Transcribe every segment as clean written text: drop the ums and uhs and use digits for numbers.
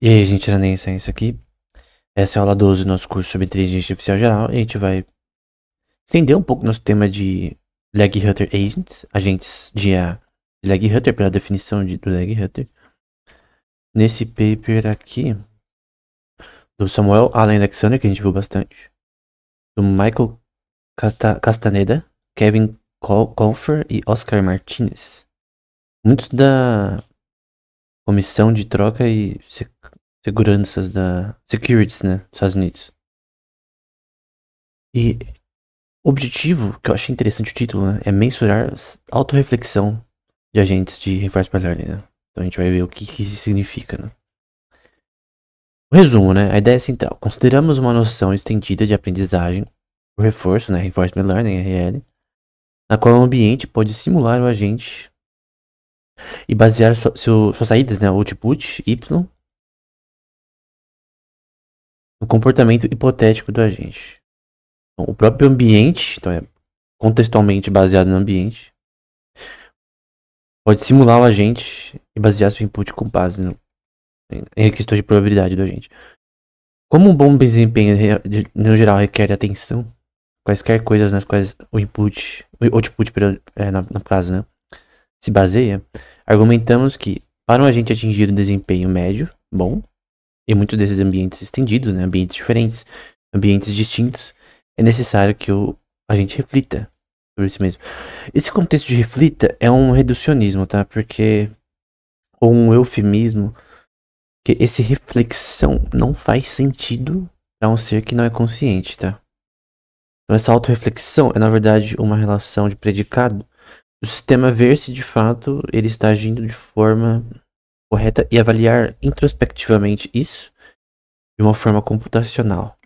E aí, gente, era nem ciência aqui. Essa é a aula 12 do nosso curso sobre inteligência artificial geral. E a gente vai estender um pouco nosso tema de Lag Hunter Agents, agentes de IA. Lag Hunter, pela definição do Lag Hunter. Nesse paper aqui, do Samuel Allen Alexander, que a gente viu bastante. Do Michael Castaneda, Kevin Colfer e Oscar Martinez. Muitos da Comissão de Troca e Seguranças da Securities, né, dos Estados Unidos. E o objetivo, que eu achei interessante o título, né, é mensurar a autorreflexão de agentes de reinforcement learning, né? Então a gente vai ver o que isso significa, né? O resumo, né? A ideia é central. Consideramos uma noção estendida de aprendizagem, o reforço, né? Reinforcement Learning, RL, na qual o ambiente pode simular o agente e basear suas saídas, né? Output, Y, no comportamento hipotético do agente. Então, o próprio ambiente, então é contextualmente baseado no ambiente, pode simular o agente e basear seu input com base em questões de probabilidade do agente. Como um bom desempenho no geral requer atenção, quaisquer coisas nas quais o output no caso, né, se baseia, argumentamos que para um agente atingir um desempenho médio, bom, em muitos desses ambientes estendidos, né, ambientes diferentes, ambientes distintos, é necessário que o agente reflita sobre si mesmo. Esse contexto de reflita é um reducionismo, tá? Porque ou um eufemismo, que esse reflexão não faz sentido para um ser que não é consciente, tá? Então essa autorreflexão é na verdade uma relação de predicado do sistema ver se de fato ele está agindo de forma correta e avaliar introspectivamente isso de uma forma computacional.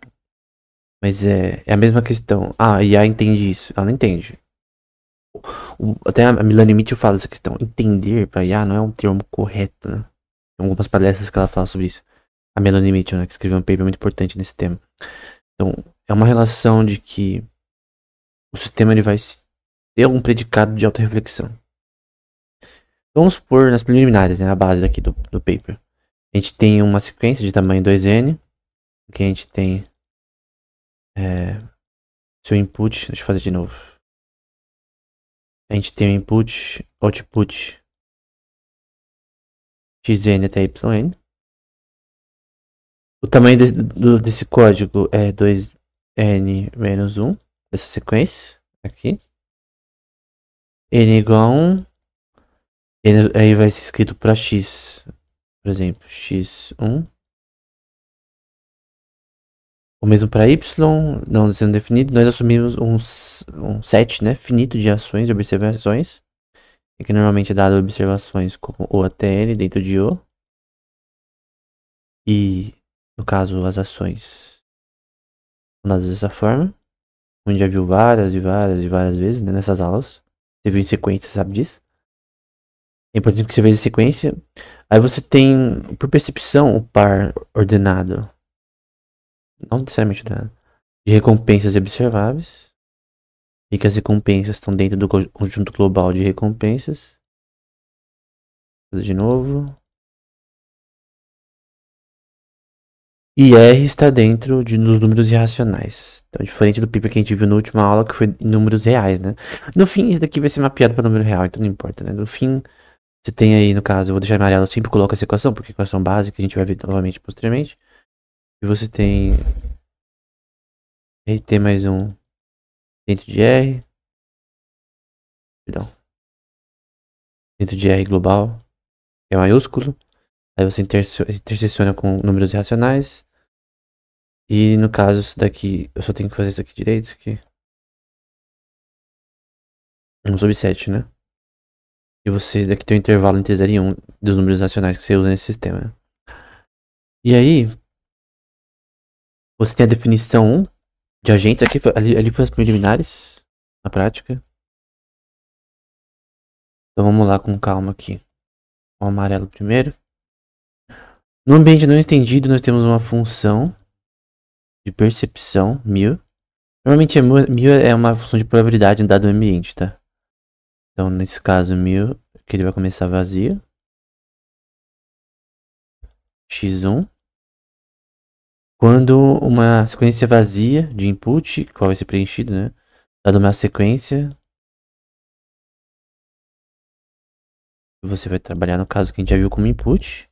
Mas é a mesma questão. Ah, a IA entende isso. Ela não entende. Até a Melanie Mitchell fala essa questão. Entender para IA não é um termo correto, né? Tem algumas palestras que ela fala sobre isso. A Melanie Mitchell, né, que escreveu um paper muito importante nesse tema. Então, é uma relação de que o sistema ele vai ter algum predicado de autorreflexão. Vamos supor nas preliminares, né, a base aqui do paper. A gente tem uma sequência de tamanho 2n, que a gente tem seu input, deixa eu fazer de novo. A gente tem o input, output, xn até yn. O tamanho desse código é 2n menos 1, dessa sequência aqui. N igual a 1. Aí vai ser escrito para x, por exemplo, x1. O mesmo para y, não sendo definido. Nós assumimos um set, né, finito de ações, de observações. Que normalmente é dado observações como O até N dentro de O. E, no caso, as ações são dadas dessa forma. A gente já viu várias e várias e várias vezes, né, nessas aulas. Você viu em sequência, sabe disso? É importante que você veja em sequência. Aí você tem, por percepção, o par ordenado. Não necessariamente ordenado. De recompensas observáveis. E que as recompensas estão dentro do conjunto global de recompensas. Vou fazer de novo. E R está dentro dos números irracionais. Então, diferente do paper que a gente viu na última aula, que foi em números reais, né? No fim, isso daqui vai ser mapeado para número real, então não importa, né? No fim, você tem aí, no caso, eu vou deixar amarelo, eu sempre coloco essa equação, porque é equação básica, a gente vai ver novamente posteriormente. E você tem RT mais um dentro de R. Perdão. Dentro de R global, que é maiúsculo. Aí você interseciona com números irracionais. E no caso, isso daqui, eu só tenho que fazer isso aqui direito, aqui. 1 sobre 7, né? E você daqui tem um intervalo entre 0 e 1 dos números racionais que você usa nesse sistema, né? E aí, você tem a definição 1 de agentes. Aqui, ali foi as preliminares, na prática. Então vamos lá com calma aqui. O amarelo primeiro. No ambiente não estendido, nós temos uma função de percepção, μ. Normalmente μ é uma função de probabilidade em dado ambiente, tá? Então nesse caso μ, que ele vai começar vazio. x1. Quando uma sequência vazia de input, qual vai ser preenchido, né? Dada uma sequência, você vai trabalhar no caso que a gente já viu como input.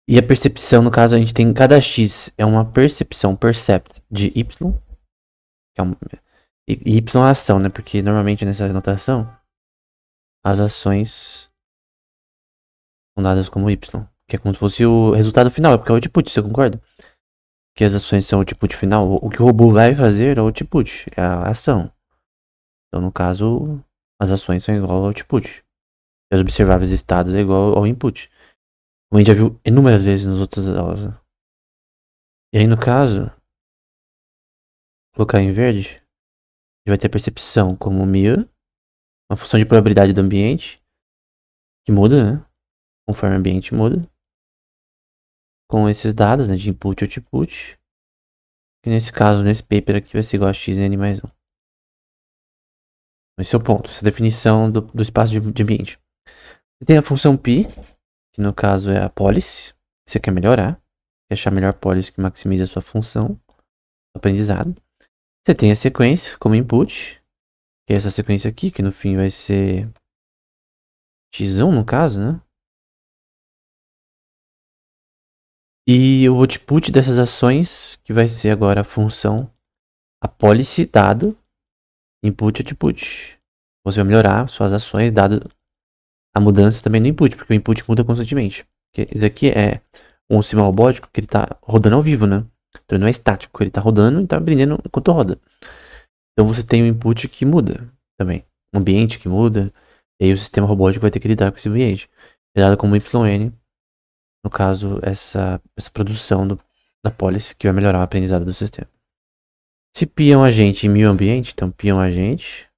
E a percepção, no caso, a gente tem cada x é uma percepção, percept de y, que é e y é a ação, né? Porque normalmente nessa notação, as ações são dadas como y, que é como se fosse o resultado final, porque é o output, você concorda? Que as ações são o output final, o que o robô vai fazer é o output, é a ação. Então, no caso, as ações são igual ao output. E os observáveis estados é igual ao input. Como a gente já viu inúmeras vezes nas outras aulas. Né? E aí, no caso, colocar em verde, a gente vai ter a percepção como mirror, uma função de probabilidade do ambiente, que muda, né? Conforme o ambiente muda. Com esses dados, né? De input e output. Que nesse caso, nesse paper aqui, vai ser igual a xn mais 1. Esse é o ponto, essa definição do espaço de ambiente. Você tem a função π, que no caso é a policy, que você quer melhorar. Quer achar a melhor policy que maximize a sua função, aprendizado. Você tem a sequência como input, que é essa sequência aqui, que no fim vai ser x1 no caso, né? E o output dessas ações, que vai ser agora a função, a policy dado, input output. Você vai melhorar suas ações dado a mudança também no input, porque o input muda constantemente. Porque isso aqui é um sistema robótico que ele tá rodando ao vivo, né? Então ele não é estático, ele tá rodando e tá aprendendo enquanto roda. Então você tem um input que muda também. Um ambiente que muda. E aí o sistema robótico vai ter que lidar com esse ambiente. É dado como YN. No caso, essa produção da policy que vai melhorar o aprendizado do sistema. Se P é um agente em meio ambiente, então P é um agente.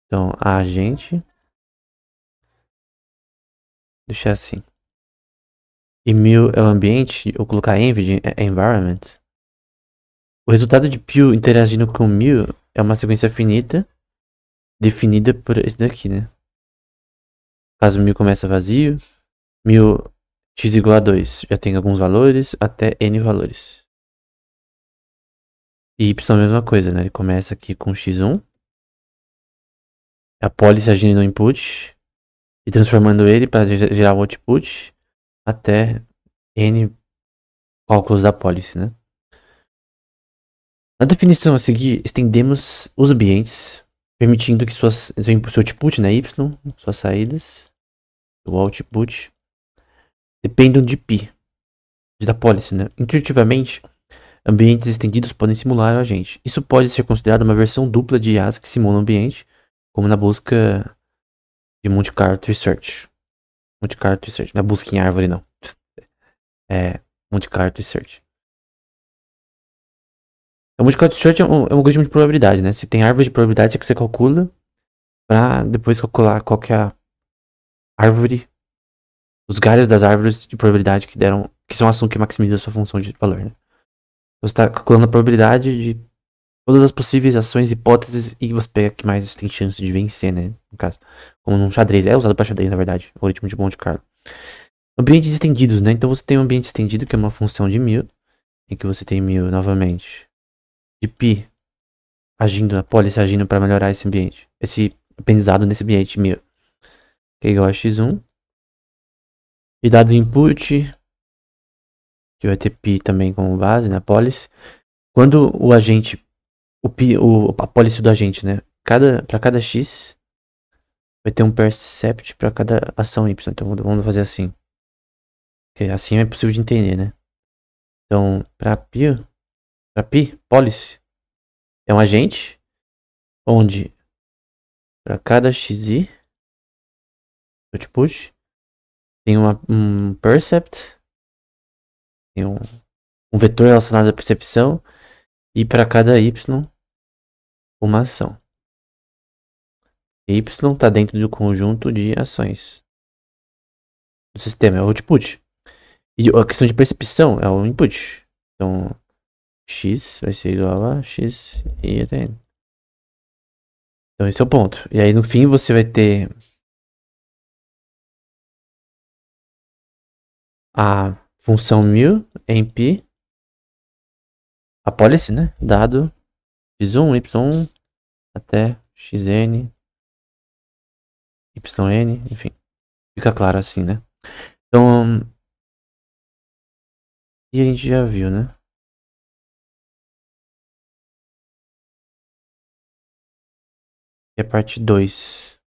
Então, a agente. Deixar assim. E mil é o ambiente, ou colocar env é environment. O resultado de P interagindo com mil é uma sequência finita definida por esse daqui, né? Caso 1000 começa vazio, 1000 x igual a 2 já tem alguns valores até n valores. E y é a mesma coisa, né? Ele começa aqui com x1, a policy agindo no input e transformando ele para gerar o output até n cálculos da policy, né? Na definição a seguir, estendemos os ambientes, permitindo que seu output, né, y, suas saídas, o output, dependam de π, da policy, né? Intuitivamente, ambientes estendidos podem simular o agente. Isso pode ser considerado uma versão dupla de IAs que simulam o ambiente, como na busca de Monte Carlo Research. Monte Carlo Research, não é busca em árvore, não. É Monte Carlo Research. O Monte Carlo Research é um algoritmo de probabilidade, né? Se tem árvore de probabilidade é que você calcula pra depois calcular qual que é a árvore, os galhos das árvores de probabilidade que são a ação que maximiza a sua função de valor, né? Você está calculando a probabilidade de todas as possíveis ações, hipóteses, e você pega que mais tem chance de vencer, né? No caso, como num xadrez, é usado para xadrez, na verdade, o algoritmo de Monte Carlo. Ambientes estendidos, né? Então você tem um ambiente estendido, que é uma função de 1000, em que você tem 1000 novamente, de π agindo, a policy agindo para melhorar esse ambiente, esse aprendizado nesse ambiente 1000, que é igual a x1, e dado input, que vai ter π também como base, né? Policy. Quando o agente, a policy do agente, né? Para cada x, vai ter um percept para cada ação y. Então vamos fazer assim. Porque assim é possível de entender, né? Então, para π, policy é um agente onde para cada xi, output, tem um percept, tem um vetor relacionado à percepção, e para cada y, uma ação. Y está dentro do conjunto de ações do sistema, é o output. E a questão de percepção é o input. Então, x vai ser igual a x e até n. Então, esse é o ponto. E aí, no fim, você vai ter a função 1000 em π, a policy, né? Dado x1, y1 até xn, yn, enfim. Fica claro assim, né? Então, e a gente já viu, né? E a parte 2.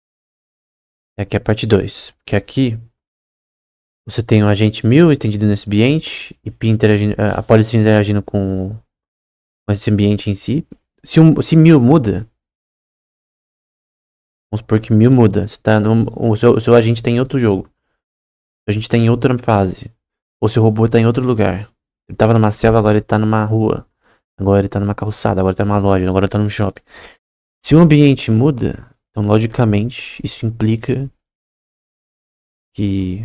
Aqui é a parte 2. Porque aqui você tem o agente 1000 estendido nesse ambiente e π interagindo, a policy interagindo com esse ambiente em si. Se 1000 muda, vamos supor que 1000 muda. O seu agente está em outro jogo. A gente tá em outra fase. Ou seu robô tá em outro lugar. Ele tava numa selva, agora ele tá numa rua. Agora ele tá numa calçada, agora ele tá numa loja, agora ele tá num shopping. Se o ambiente muda, então logicamente isso implica que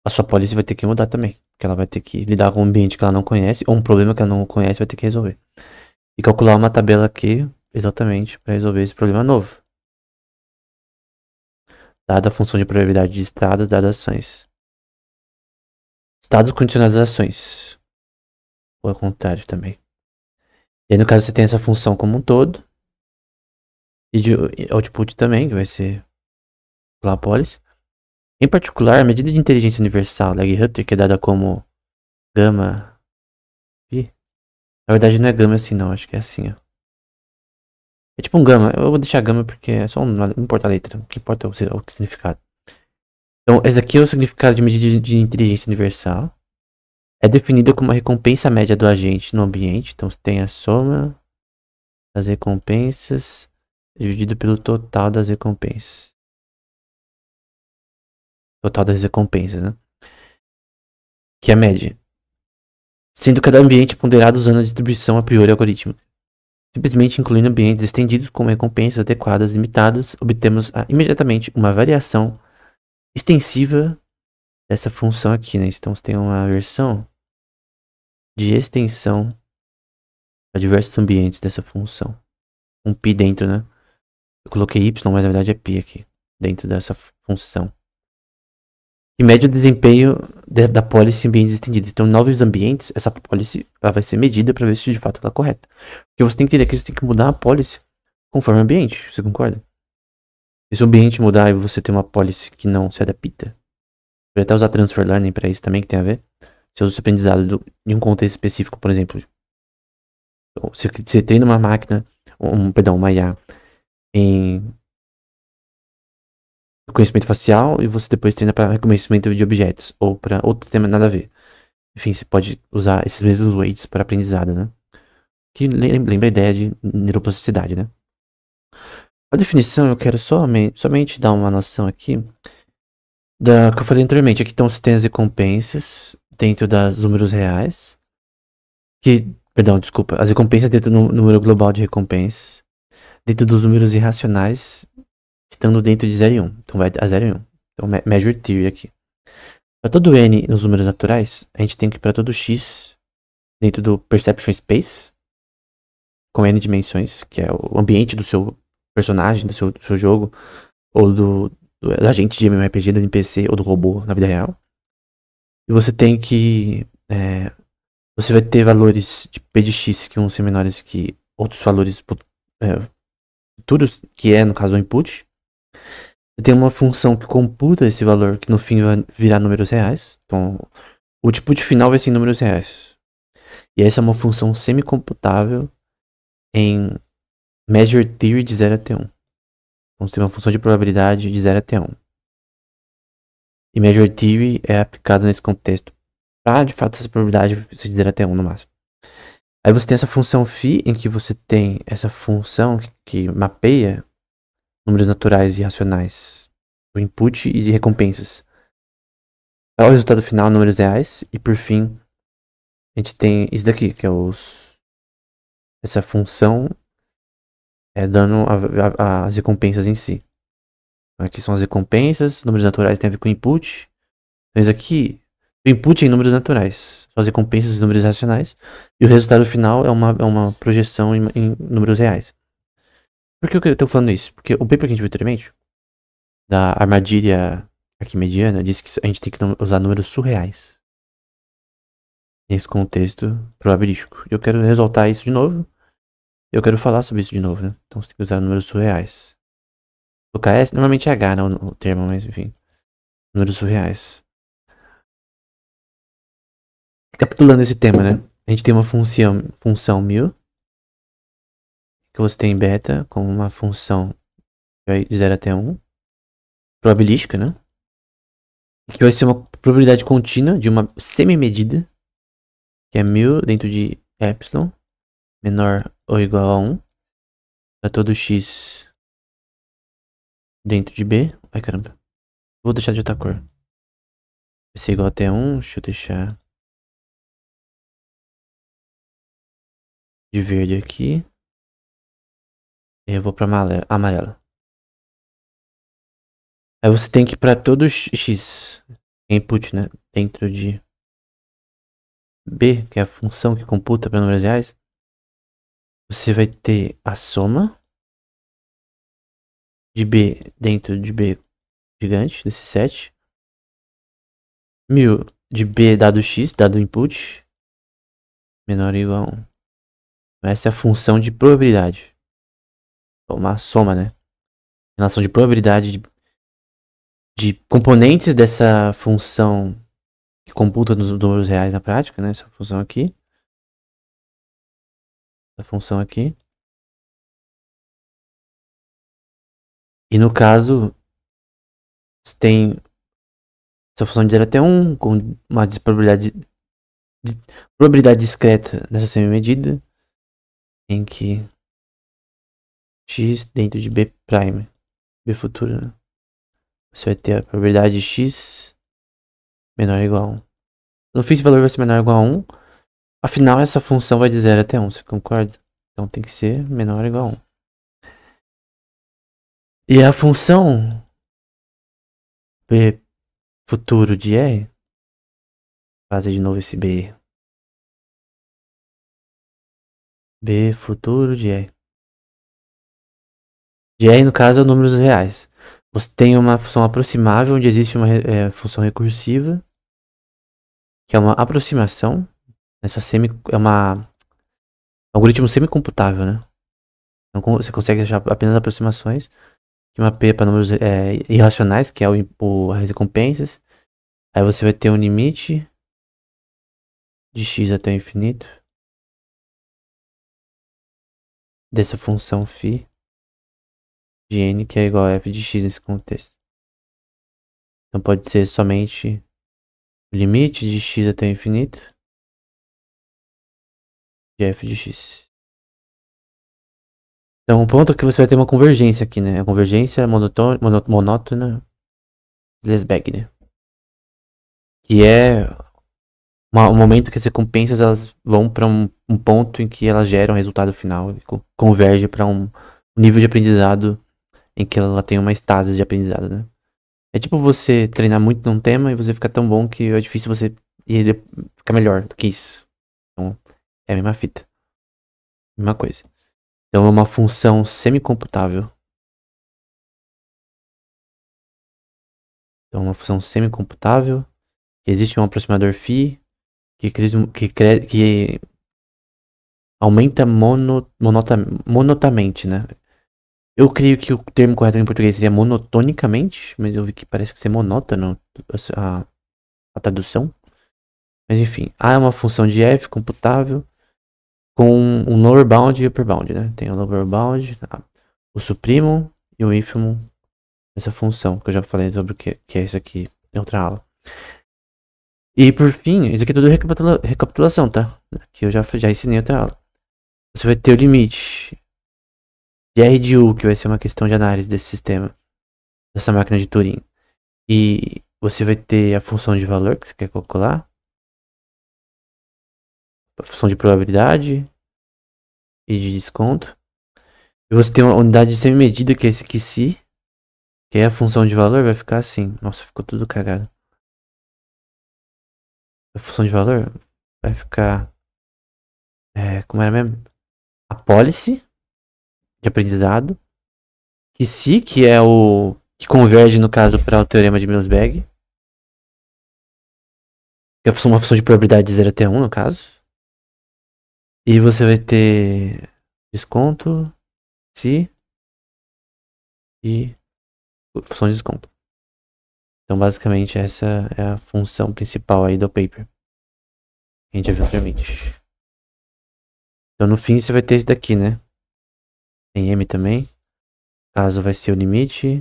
a sua policy vai ter que mudar também. Porque ela vai ter que lidar com um ambiente que ela não conhece, ou um problema que ela não conhece, vai ter que resolver. E calcular uma tabela aqui, exatamente, para resolver esse problema novo. Dada a função de probabilidade de estados, dadas ações. Estados condicionados a ações. Ou ao contrário também. E aí no caso você tem essa função como um todo. E de output também, que vai ser a policy. Em particular, a medida de inteligência universal, Legge-Hutter, que é dada como gama π. Na verdade não é gama assim não, acho que é assim, ó. É tipo um gama, eu vou deixar gama porque é só não importa a letra, o que importa é o significado. Então, esse aqui é o significado de medida de inteligência universal. É definida como a recompensa média do agente no ambiente. Então, você tem a soma das recompensas dividido pelo total das recompensas. Total das recompensas, né? Que é a média. Sendo cada ambiente ponderado usando a distribuição a priori algorítmica. Simplesmente incluindo ambientes estendidos com recompensas adequadas limitadas, obtemos imediatamente uma variação extensiva dessa função aqui, né? Então, você tem uma versão de extensão a diversos ambientes dessa função. Um π dentro, né? Eu coloquei y, mas na verdade é π aqui, dentro dessa função. E mede o desempenho da policy em ambientes estendidos. Então, em novos ambientes, essa policy ela vai ser medida para ver se de fato ela é correta. Porque você tem que entender que você tem que mudar a policy conforme o ambiente, você concorda? E se o ambiente mudar e você tem uma policy que não se adapta, pode até usar transfer learning para isso também, que tem a ver. Se usa o aprendizado em um contexto específico, por exemplo, você treina uma máquina, uma IA, em reconhecimento facial e você depois treina para reconhecimento de objetos ou para outro tema nada a ver. Enfim, você pode usar esses mesmos weights para aprendizado, né? Que lembra a ideia de neuroplasticidade, né? A definição eu quero somente dar uma noção aqui da que eu falei anteriormente. Aqui estão tem as recompensas dentro dos números reais. Desculpa, as recompensas dentro do número global de recompensas. Dentro dos números irracionais, estando dentro de 0 e 1. Então vai a 0 e 1. Então measure theory aqui. Para todo n nos números naturais, a gente tem que para todo x dentro do perception space, com n dimensões, que é o ambiente do seu personagem, do seu jogo, ou do agente de MMORPG, do NPC, ou do robô na vida real. E você tem que... você vai ter valores de p de x que vão ser menores que outros valores futuros, que é, no caso, o input. Você tem uma função que computa esse valor, que no fim vai virar números reais. Então, o output final vai ser em números reais. E essa é uma função semi-computável em Measure Theory de 0 até 1. Então, você tem uma função de probabilidade de 0 até 1. E Measure Theory é aplicado nesse contexto para, de fato, essa probabilidade ser de 0 até 1 no máximo. Aí você tem essa função phi, em que você tem essa função que mapeia números naturais e racionais, o input e de recompensas. O resultado final, números reais. E por fim, a gente tem isso daqui, que é essa função dando as recompensas em si. Aqui são as recompensas, números naturais tem a ver com o input. Então isso aqui, o input é em números naturais, são as recompensas em números racionais. E o resultado final é uma projeção em números reais. Por que eu estou falando isso? Porque o paper que a gente viu anteriormente, da armadilha aqui mediana, diz que a gente tem que usar números surreais nesse contexto probabilístico. Eu quero ressaltar isso de novo. Eu quero falar sobre isso de novo, né? Então você tem que usar números surreais. O KS normalmente é H, né, o termo, mas enfim. Números surreais. Recapitulando esse tema, né? A gente tem uma função 1000, que você tem beta como uma função que vai de 0 até 1, probabilística, né? Que vai ser uma probabilidade contínua de uma semi-medida, que é 1000 dentro de epsilon, menor ou igual a 1, para todo x dentro de b. Ai, caramba. Vou deixar de outra cor. Vai ser igual até 1, deixa eu deixar de verde aqui. E eu vou para amarela. Aí você tem que para todo x input, né, dentro de b, que é a função que computa para números reais, você vai ter a soma de b dentro de b gigante, desse set. 1000 de b dado x, dado input, menor ou igual a 1. Essa é a função de probabilidade. Uma soma, né? Relação de probabilidade de componentes dessa função que computa nos números reais na prática, né? Essa função aqui. Essa função aqui. E no caso, você tem essa função de 0 até 1 com uma probabilidade discreta nessa semi-medida, em que x dentro de b prime, b futuro, né? Você vai ter a probabilidade de x menor ou igual a 1. No fim, esse valor vai ser menor ou igual a 1. Afinal, essa função vai de 0 até 1, você concorda? Então tem que ser menor ou igual a 1. E a função b futuro de r, fazer de novo esse b. B futuro de r. De r, no caso, é números reais. Você tem uma função aproximável, onde existe uma função recursiva, que é uma aproximação. Essa é um algoritmo semicomputável, né? Então você consegue achar apenas aproximações de uma P para números irracionais, que é as recompensas. Aí você vai ter um limite de x até o infinito dessa função φ de n, que é igual a f de x nesse contexto. Então pode ser somente o limite de x até o infinito de f de x. Então o ponto é que você vai ter uma convergência aqui, né? A convergência monótona Lesbag, né? Que é um momento que as recompensas elas vão para um ponto em que elas geram o resultado final e converge para um nível de aprendizado em que ela tem uma estase de aprendizado, né? É tipo você treinar muito num tema e você ficar tão bom que é difícil você ficar melhor do que isso. Então, é a mesma fita. Mesma coisa. Então, é uma função semicomputável. Então, uma função semicomputável. Que existe um aproximador φ que aumenta monotamente, né? Eu creio que o termo correto em português seria monotonicamente, mas eu vi que parece que ser monótono a tradução. Mas enfim, A é uma função de f computável com um lower bound e upper bound, né? Tem o lower bound, o supremo e o ínfimo dessa função, que eu já falei sobre o que é isso aqui em outra aula. E por fim, isso aqui é tudo recapitulação, tá? Que eu já ensinei em outra aula. Você vai ter o limite de R de U, que vai ser uma questão de análise desse sistema, dessa máquina de Turing. E você vai ter a função de valor que você quer calcular, a função de probabilidade e de desconto. E você tem uma unidade de semi-medida, que é esse aqui si, que é a função de valor, vai ficar assim. Nossa, ficou tudo cagado. A função de valor vai ficar... como era mesmo? A policy de aprendizado. Que si, que é que converge, no caso, para o teorema de Mills-Bagh. Que é uma função de probabilidade de 0 até 1, no caso. E você vai ter desconto, se e função de desconto. Então, basicamente, essa é a função principal aí do paper. Que a gente já viu anteriormente. Então, no fim, você vai ter esse daqui, né? Tem M também. Caso vai ser o limite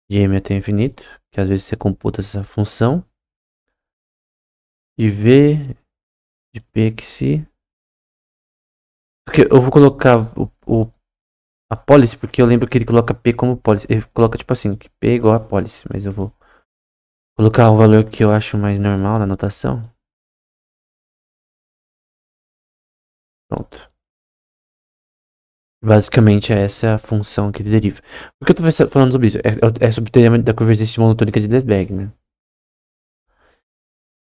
de M até infinito. Que às vezes você computa essa função. De V de P que se... Porque eu vou colocar a policy, porque eu lembro que ele coloca P como policy. Ele coloca tipo assim, que P é igual a policy. Mas eu vou colocar o valor que eu acho mais normal na notação. Pronto. Basicamente, essa é a função que ele deriva. Por que eu tô falando sobre isso? É sobre o teorema da convergência monotônica de Desbag, né?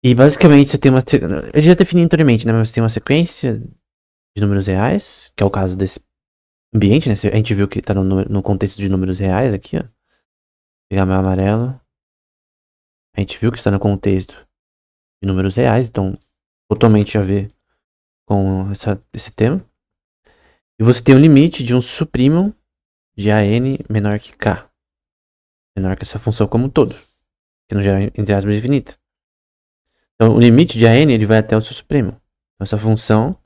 E basicamente você tem uma... Eu já defini anteriormente, né? Mas você tem uma sequência de números reais, que é o caso desse ambiente, né? A gente viu que tá no contexto de números reais aqui, ó. Vou pegar meu amarelo. A gente viu que está no contexto de números reais, então totalmente a ver com esse tema. E você tem um limite de um suprimo de AN menor que K. Menor que essa função como um todo. Que não gera, entre aspas, infinita. Então o limite de AN ele vai até o seu supremo. Então, essa função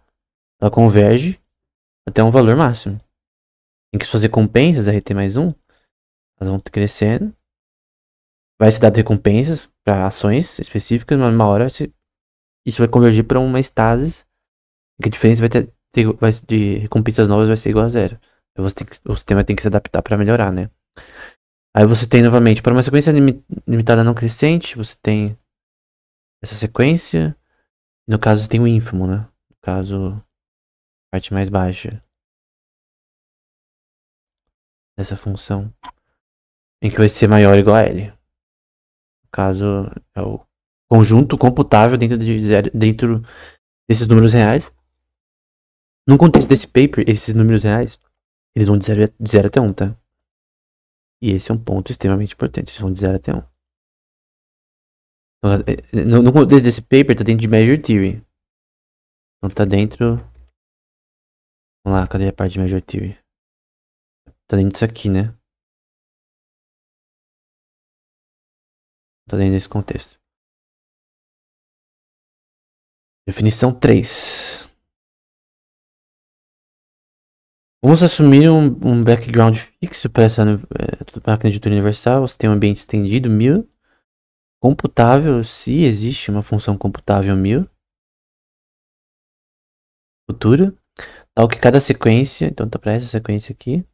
ela converge até um valor máximo. Em que suas recompensas, RT mais 1, elas vão crescendo. Vai se dar recompensas para ações específicas, mas uma hora isso vai convergir para uma estasis. Em que a diferença de recompensas novas vai ser igual a zero. Então o sistema tem que se adaptar para melhorar, né? Aí você tem novamente, para uma sequência limitada não crescente, você tem essa sequência. No caso, você tem o ínfimo, né? No caso, parte mais baixa dessa função. Em que vai ser maior ou igual a L. No caso, é o conjunto computável dentro desses números reais. No contexto desse paper, esses números reais, eles vão de 0 até 1, tá? E esse é um ponto extremamente importante. Eles vão de 0 até 1. No contexto desse paper, tá dentro de Measure Theory. Então tá dentro... Vamos lá, cadê a parte de Measure Theory? Tá dentro disso aqui, né? Tá dentro desse contexto. Definição 3. Vamos assumir um background fixo para essa máquina de tudo universal. Você tem um ambiente estendido, 1000. Computável, se existe uma função computável 1000. Futura. Tal que cada sequência, então tá para essa sequência aqui.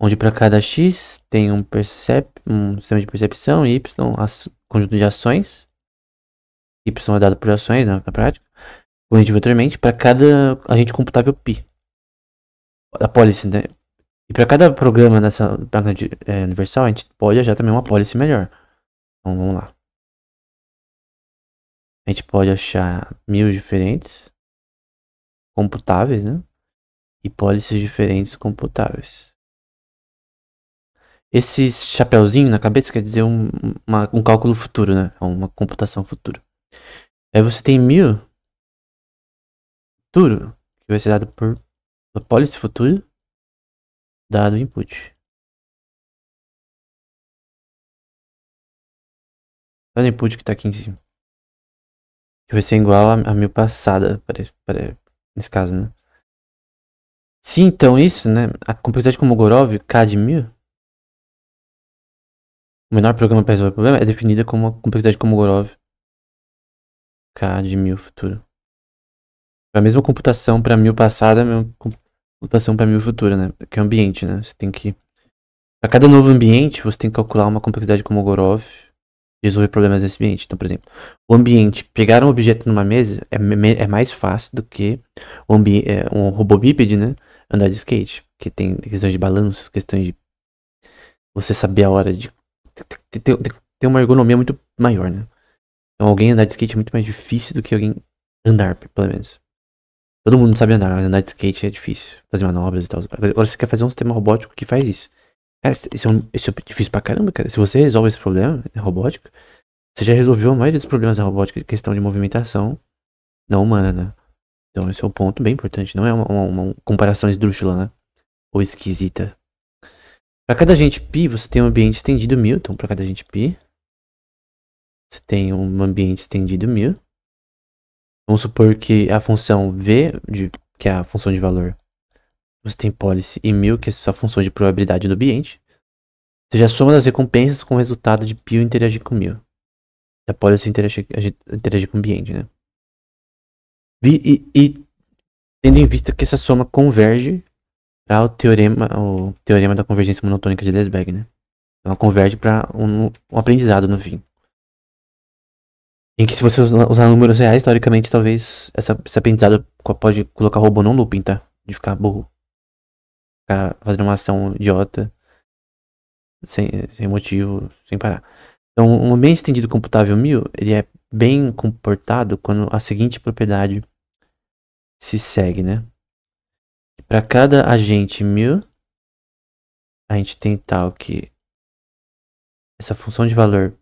Onde para cada x tem um sistema de percepção, y, conjunto de ações. Y é dado por ações, né, na prática. Como a gente viu anteriormente, para cada agente computável π. A policy, né? E para cada programa dessa máquina universal, a gente pode achar também uma policy melhor. Então vamos lá. A gente pode achar 1000 diferentes computáveis, né? E policies diferentes computáveis. Esse chapeuzinho na cabeça quer dizer um cálculo futuro, né? Uma computação futura. Aí você tem 1000 futuro, que vai ser dado por policy futuro, dado input. Dado input que tá aqui em cima. Que vai ser igual a 1000 passada, nesse caso, né? Se então isso, né? A complexidade de Kolmogorov, K de 1000, o menor programa para resolver o problema é definida como a complexidade de Kolmogorov, K de 1000 futuro. A mesma computação para 1000 passada, a mesma computação para 1000 futura, né? Que é o ambiente, né? Você tem que... Para cada novo ambiente, você tem que calcular uma complexidade de Kolmogorov e resolver problemas desse ambiente. Então, por exemplo, o ambiente, pegar um objeto numa mesa é mais fácil do que um robô bípede, né? Andar de skate. Porque tem questões de balanço, questões de você saber a hora de... Tem uma ergonomia muito maior, né? Então alguém andar de skate é muito mais difícil do que alguém andar, pelo menos. Todo mundo sabe andar de skate é difícil, fazer manobras e tal. Agora você quer fazer um sistema robótico que faz isso. Cara, isso é difícil pra caramba, cara. Se você resolve esse problema na robótica, você já resolveu a maioria dos problemas da robótica, questão de movimentação não humana, né? Então esse é um ponto bem importante. Não é uma comparação esdrúxula, né? Ou esquisita. Para cada agente pi, você tem um ambiente estendido 1000. Então, para cada agente pi, você tem um ambiente estendido 1000. Vamos supor que a função v, que é a função de valor, você tem policy, e 1000, que é a sua função de probabilidade do ambiente. Você já soma das recompensas com o resultado de pi interagir com 1000. A policy interagir com o ambiente, né? E tendo em vista que essa soma converge para o teorema da convergência monotônica de Lebesgue, né? Ela converge para um aprendizado no fim. Em que se você usar números reais, teoricamente, talvez esse aprendizado pode colocar o robô num looping, tá? De ficar burro. Ficar fazendo uma ação idiota. Sem motivo, sem parar. Então, um ambiente estendido computável 1000, ele é bem comportado quando a seguinte propriedade se segue, né? Para cada agente 1000, a gente tem tal que essa função de valor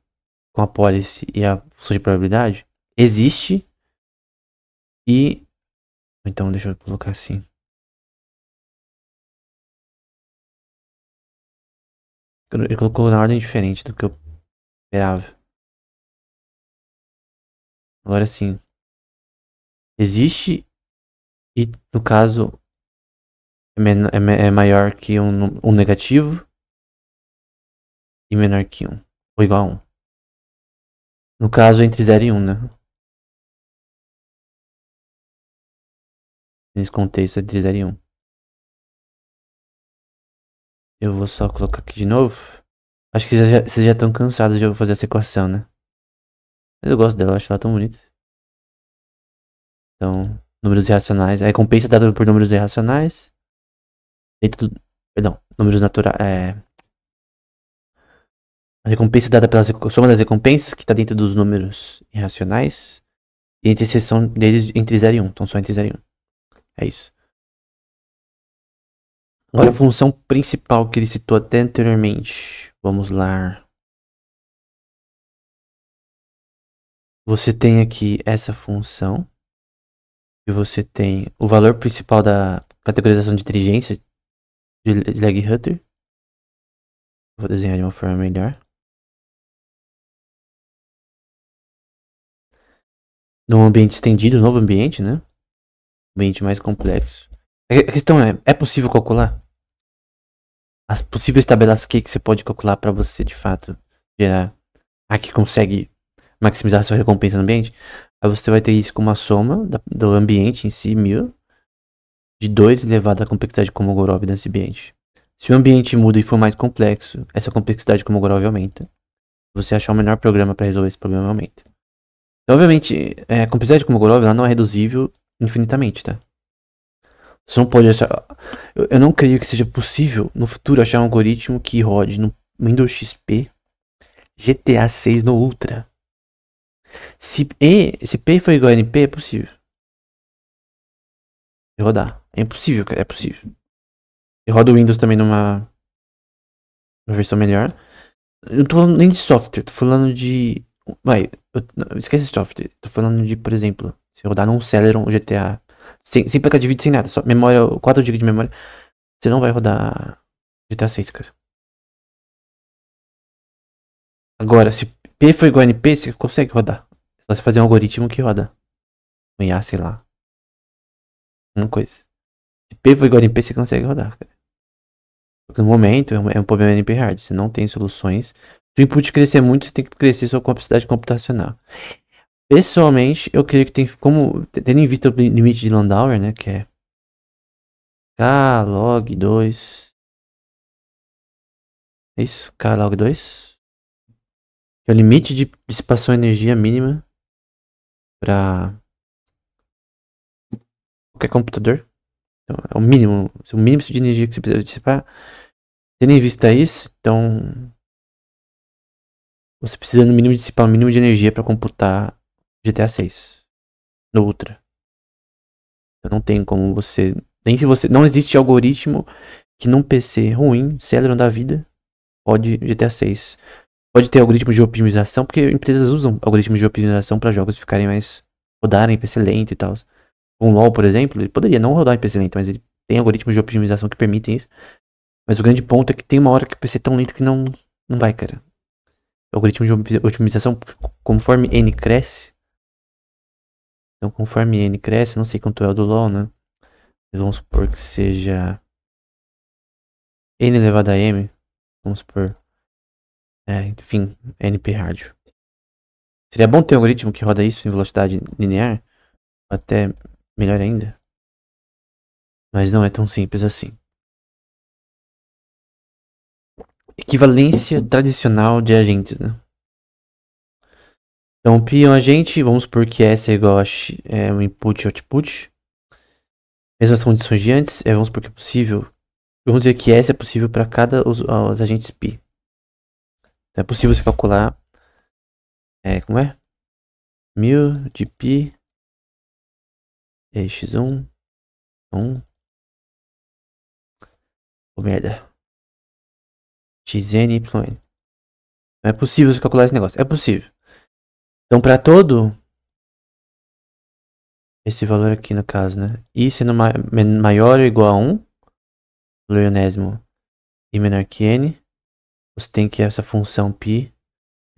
com a policy e a função de probabilidade existe e... Então, deixa eu colocar assim. Ele colocou na ordem diferente do que eu esperava. Agora sim. Existe e, no caso, é maior que um negativo e menor que 1. Ou igual a 1. No caso, entre 0 e 1, né? Nesse contexto, entre 0 e 1. Eu vou só colocar aqui de novo. Acho que vocês já estão cansados de eu fazer essa equação, né? Mas eu gosto dela, eu acho ela tão bonita. Então, números irracionais. A recompensa dada por números irracionais. Dentro do... Perdão, números naturais. A recompensa dada pela soma das recompensas, que está dentro dos números irracionais. E a interseção deles entre 0 e 1. Então, só entre 0 e 1. É isso. Agora, a função principal que ele citou até anteriormente. Vamos lá. Você tem aqui essa função. E você tem o valor principal da categorização de inteligência de Legg-Hutter. Vou desenhar de uma forma melhor. Num ambiente estendido, novo ambiente, né? Ambiente mais complexo. A questão é possível calcular? As possíveis tabelas que você pode calcular para você, de fato, gerar a que consegue maximizar a sua recompensa no ambiente? Aí você vai ter isso com uma soma do ambiente em si, 1000, de 2 elevado à complexidade Kolmogorov desse ambiente. Se o ambiente muda e for mais complexo, essa complexidade Kolmogorov aumenta. Se você achar o menor programa para resolver esse problema, aumenta. Então, obviamente, a complexidade Kolmogorov ela não é reduzível infinitamente, tá? Você não pode achar... Eu não creio que seja possível no futuro achar um algoritmo que rode no Windows XP GTA 6 no Ultra. Se P for igual a NP, é possível. De rodar. É impossível, cara. É possível. Eu rodo o Windows também numa versão melhor. Eu não tô falando nem de software. Tô falando de... não, esquece software. Tô falando de, por exemplo, se rodar num Celeron ou GTA... Sem placa de vídeo, sem nada. Só memória, 4 GB de memória. Você não vai rodar GTA 6, cara. Agora, se P for igual a NP, você consegue rodar. É só você fazer um algoritmo que roda. Um IA, sei lá. Uma coisa. Se P for igual a NP, você consegue rodar, cara. Porque no momento é um problema NP hard. Você não tem soluções. Se o input crescer muito, você tem que crescer sua capacidade computacional. Pessoalmente, eu creio que tem como, tendo em vista o limite de Landauer, né, que é K log 2. É isso? K log 2. Que é o limite de dissipação de energia mínima para qualquer computador. Então, é o mínimo de energia que você precisa dissipar. Tendo em vista isso, então você precisa no mínimo dissipar o mínimo de energia para computar GTA 6 no Ultra. Não tem como você. Nem se você. Não existe algoritmo que num PC ruim, Celeron da vida, pode GTA 6. Pode ter algoritmos de otimização, porque empresas usam algoritmos de otimização para jogos ficarem mais. Rodarem em PC lento e tal. Um LoL, por exemplo, ele poderia não rodar em PC lento, mas ele tem algoritmos de otimização que permitem isso. Mas o grande ponto é que tem uma hora que o PC é tão lento que não vai, cara. O algoritmo de otimização, conforme N cresce. Então, conforme N cresce, não sei quanto é o do LoL, né? Vamos supor que seja N elevado a M. Vamos supor. Enfim, NP rádio. Seria bom ter um algoritmo que roda isso em velocidade linear. Até melhor ainda. Mas não é tão simples assim. Equivalência tradicional de agentes, né? Então, Pi é um agente, vamos supor que S é igual a um input e output. Mesmas condições de antes, vamos supor que é possível. Vamos dizer que S é possível para cada os agentes Pi. Então, é possível você calcular. Como é? 1000 de Pi. X1. 1. Oh, merda. Xn, yn. Não é possível você calcular esse negócio. É possível. Então, para todo esse valor aqui no caso, né? I sendo maior ou igual a 1, valor ionésimo e menor que n, você tem que essa função π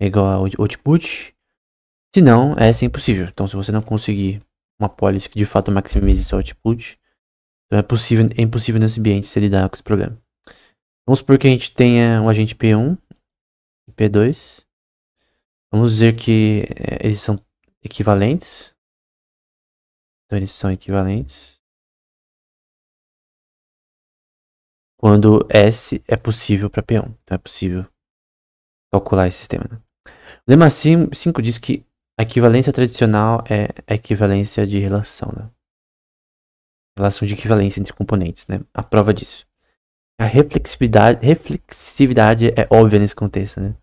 é igual a output. Se não, essa é impossível. Então, se você não conseguir uma policy que de fato maximize seu output, então é impossível nesse ambiente você lidar com esse problema. Vamos supor que a gente tenha um agente P1 e P2. Vamos dizer que eles são equivalentes. Então, eles são equivalentes quando S é possível para P1. Então, é possível calcular esse sistema. Né? O lema 5 diz que a equivalência tradicional é a equivalência de relação. Né? Relação de equivalência entre componentes. Né? A prova disso. A reflexividade é óbvia nesse contexto. Né?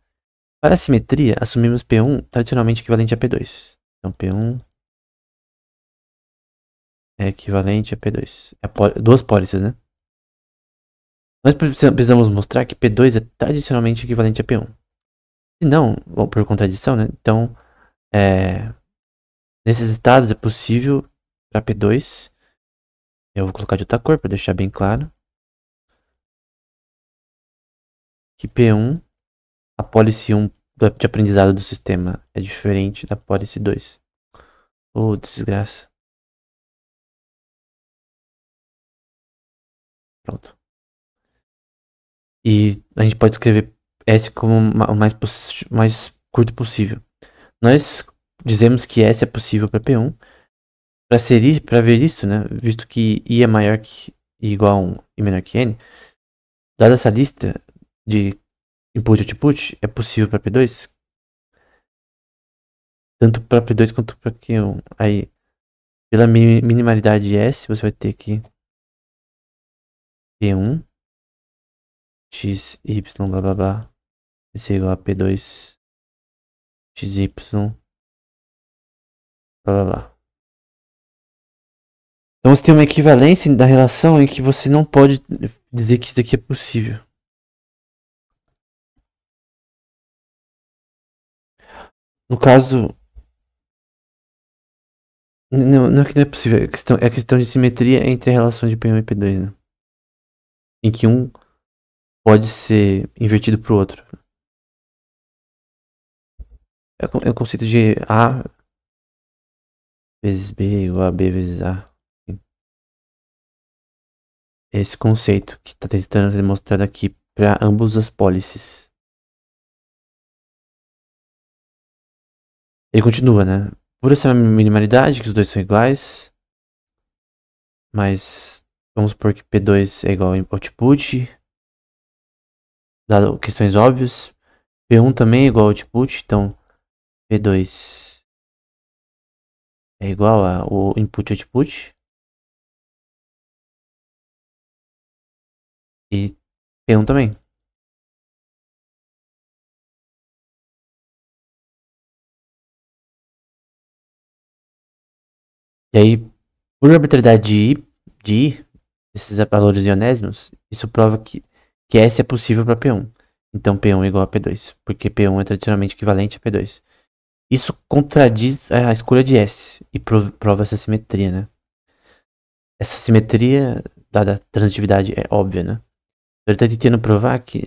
Para a simetria, assumimos P1 tradicionalmente equivalente a P2. Então, P1 é equivalente a P2. Duas pólices, né? Nós precisamos mostrar que P2 é tradicionalmente equivalente a P1. Se não, por contradição, né? Então, nesses estados é possível para P2. Eu vou colocar de outra cor para deixar bem claro. Que P1, a policy 1 de aprendizado do sistema é diferente da policy 2. Oh, desgraça. Pronto. E a gente pode escrever S como o mais curto possível. Nós dizemos que S é possível para P1. Para ver isso, né? Visto que I é maior que I igual a 1 e menor que N. Dada essa lista de input e output, é possível para P2. Tanto para P2 quanto para Q1. Aí, pela minimalidade de S, você vai ter que P1 x, y, blá blá blá, vai ser igual a P2 x, y, blá blá blá. Então você tem uma equivalência da relação em que você não pode dizer que isso daqui é possível. No caso, não é que não é possível, é questão de simetria entre a relação de P1 e P2, né? Em que um pode ser invertido pro outro. É o conceito de A vezes B igual a B vezes A. Esse conceito que está tentando ser mostrado aqui para ambos as policies. Ele continua, né? Por essa minimalidade, que os dois são iguais, mas vamos supor que P2 é igual a output, dado questões óbvias. P1 também é igual a output, então P2 é igual ao input output. E P1 também. E aí, Por arbitrariedade de I, esses valores ionésimos, isso prova que S é possível para P1. Então P1 é igual a P2, porque P1 é tradicionalmente equivalente a P2. Isso contradiz a escolha de S e prova essa simetria, né? Essa simetria, dada a transitividade, é óbvia, né? Ele está tentando provar que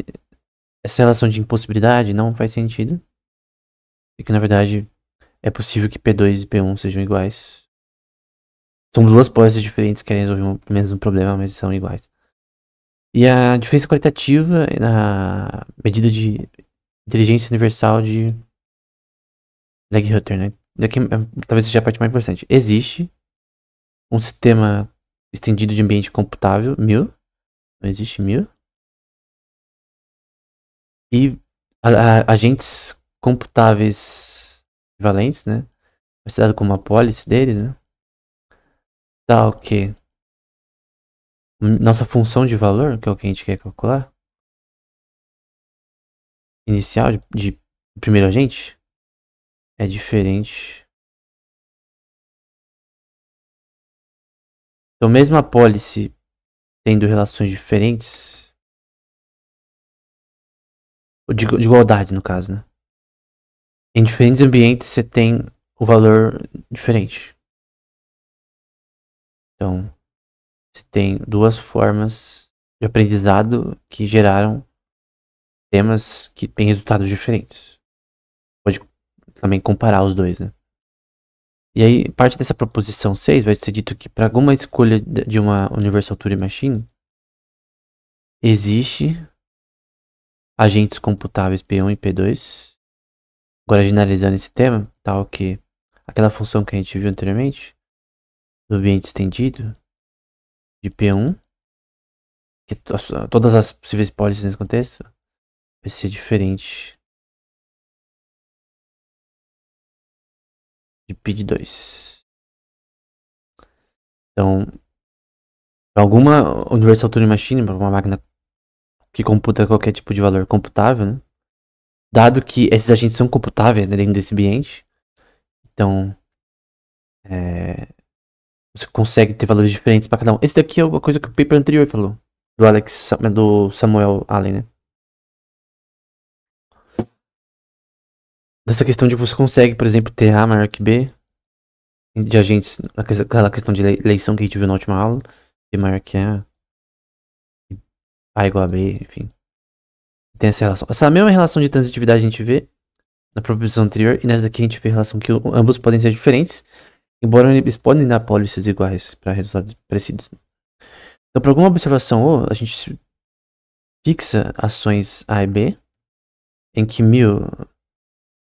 essa relação de impossibilidade não faz sentido e que, na verdade, é possível que P2 e P1 sejam iguais. São duas posses diferentes que querem resolver o mesmo problema, mas são iguais. E a diferença qualitativa na medida de inteligência universal de Legg-Hutter, né? Daqui, talvez seja a parte mais importante. Existe um sistema estendido de ambiente computável, MIL. Não existe MIL. E agentes computáveis equivalentes, né? Considerado como a pólice deles, né? Tá o quê? Nossa função de valor, que é o que a gente quer calcular, inicial de primeiro agente, é diferente. Então, mesmo a pólice tendo relações diferentes, de igualdade no caso, né? Em diferentes ambientes você tem o valor diferente. Então, você tem duas formas de aprendizado que geraram temas que têm resultados diferentes. Pode também comparar os dois, né? E aí, parte dessa proposição 6 vai ser dito que para alguma escolha de uma Universal Turing Machine, existe agentes computáveis P1 e P2. Agora, generalizando esse tema, tal que aquela função que a gente viu anteriormente, do ambiente estendido, de P1, que todas as possíveis hipóteses nesse contexto, vai ser diferente de P de 2. Então, para alguma Universal Turing Machine, para uma máquina que computa qualquer tipo de valor computável, né? Dado que esses agentes são computáveis, né, dentro desse ambiente, então você consegue ter valores diferentes para cada um. Esse daqui é uma coisa que o paper anterior falou, do Samuel Allen, né? Dessa questão de que você consegue, por exemplo, ter A maior que B, de agentes, aquela questão de eleição que a gente viu na última aula, B maior que A igual a B, enfim. Tem essa relação. Essa mesma relação de transitividade a gente vê na proposição anterior, e nessa daqui a gente vê a relação que ambos podem ser diferentes, embora eles podem dar pólices iguais para resultados parecidos. Então, para alguma observação O, a gente fixa ações A e B, em que 1000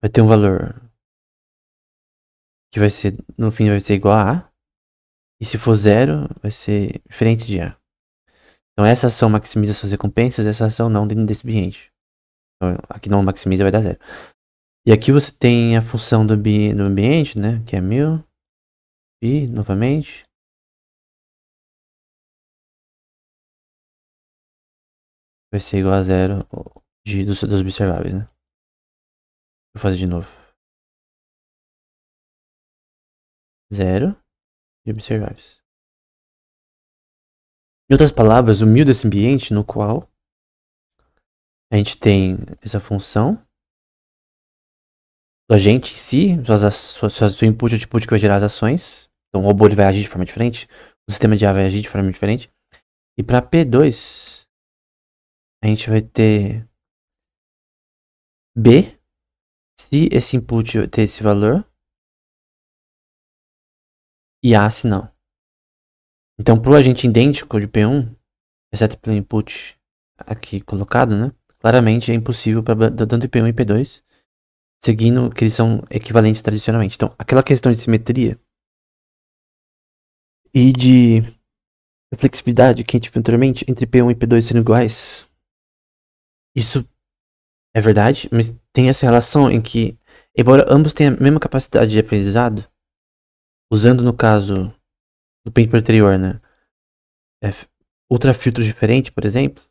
vai ter um valor que vai ser, no fim, vai ser igual a A, e se for 0, vai ser diferente de A. Então, essa ação maximiza suas recompensas, essa ação não dentro desse ambiente. Então, aqui não maximiza, vai dar 0. E aqui você tem a função do ambiente, né, que é 1000, e, novamente, vai ser igual a 0 dos observáveis, né? Vou fazer de novo. 0 de observáveis. Em outras palavras, o 1000 desse ambiente no qual a gente tem essa função do agente em si, seu input e output que vai gerar as ações. Então o robô ele vai agir de forma diferente, o sistema de A vai agir de forma diferente. E para P2, a gente vai ter B, se esse input ter esse valor, e A se não. Então, para o agente idêntico de P1, exceto pelo input aqui colocado, né? Claramente é impossível para tanto P1 e P2, seguindo que eles são equivalentes tradicionalmente. Então, aquela questão de simetria e de flexibilidade que a gente viu anteriormente entre P1 e P2 sendo iguais, isso é verdade, mas tem essa relação em que, embora ambos tenham a mesma capacidade de aprendizado, usando no caso do paper anterior, né? Ultrafiltros diferentes, por exemplo,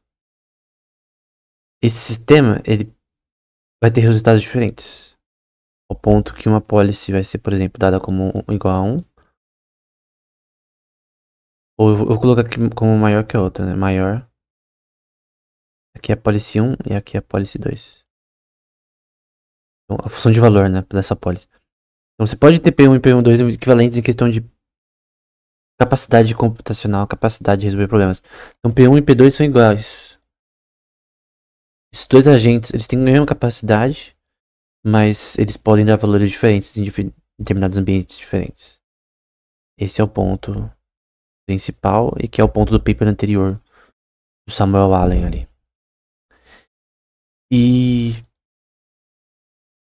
esse sistema ele vai ter resultados diferentes. Ao ponto que uma policy vai ser, por exemplo, dada como igual a 1, Ou eu vou colocar aqui como maior que a outra, né? Maior. Aqui é a policy 1 e aqui é a policy 2. Então, a função de valor, né? Dessa policy. Então você pode ter P1 e P1.2 equivalentes em questão de capacidade computacional, capacidade de resolver problemas. Então P1 e P2 são iguais. Esses dois agentes, eles têm a mesma capacidade, mas eles podem dar valores diferentes em determinados ambientes diferentes. Esse é o ponto principal e que é o ponto do paper anterior do Samuel Allen ali. E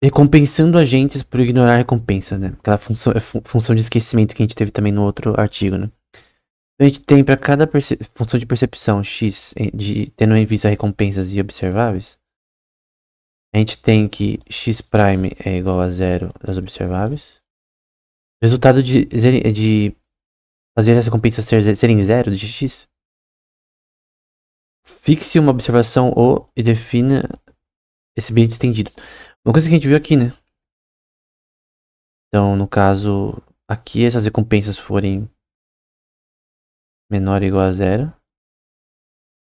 recompensando agentes por ignorar recompensas, né? Aquela função de esquecimento que a gente teve também no outro artigo, né? A gente tem para cada função de percepção x, tendo em vista recompensas e observáveis, a gente tem que x' é igual a 0 das observáveis. O resultado de fazer essa recompensa serem 0 de x, fixe uma observação ou e defina esse ambiente estendido. Uma coisa que a gente viu aqui, né? Então, no caso, aqui essas recompensas forem menor ou igual a 0,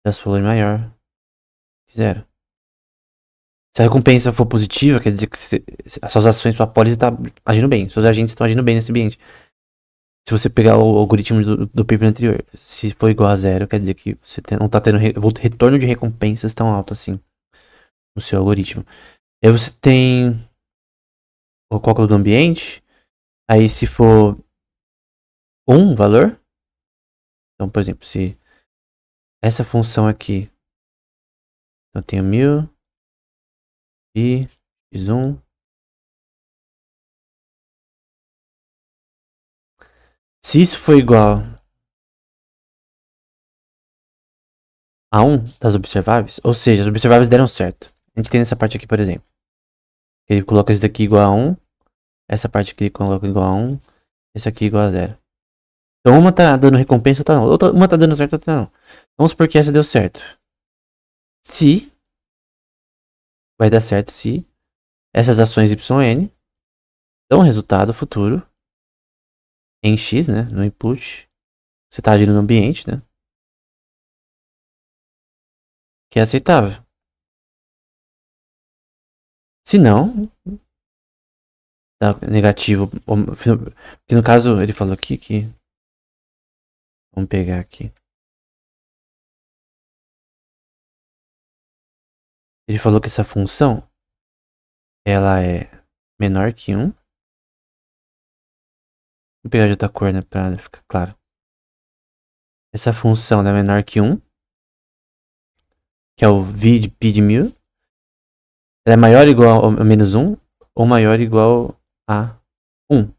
elas forem maior que 0. Se a recompensa for positiva, quer dizer que as suas ações, sua pólice está agindo bem, seus agentes estão agindo bem nesse ambiente. Se você pegar o algoritmo do paper anterior, se for igual a 0, quer dizer que você não está tendo retorno de recompensas tão alto assim no seu algoritmo. Aí você tem o cálculo do ambiente. Aí se for um valor, então por exemplo, se essa função aqui, eu tenho 1000 e x1, se isso for igual a 1 das observáveis, ou seja, as observáveis deram certo. A gente tem nessa parte aqui, por exemplo, ele coloca isso daqui igual a 1, essa parte aqui ele coloca igual a 1, esse aqui igual a 0. Então uma tá dando recompensa, outra não. Uma tá dando certo, outra não. Vamos supor que essa deu certo. Se vai dar certo se essas ações YN dão resultado futuro em X, né? No input. Você tá agindo no ambiente, né? Que é aceitável. Se não, tá negativo. Porque no caso ele falou aqui que. Vamos pegar aqui. Ele falou que essa função ela é menor que 1. Vou pegar de outra cor, né? Pra ficar claro. Essa função é menor que 1. Que é o v de π de 1000. Ela é maior ou igual a menos 1 ou maior ou igual a 1.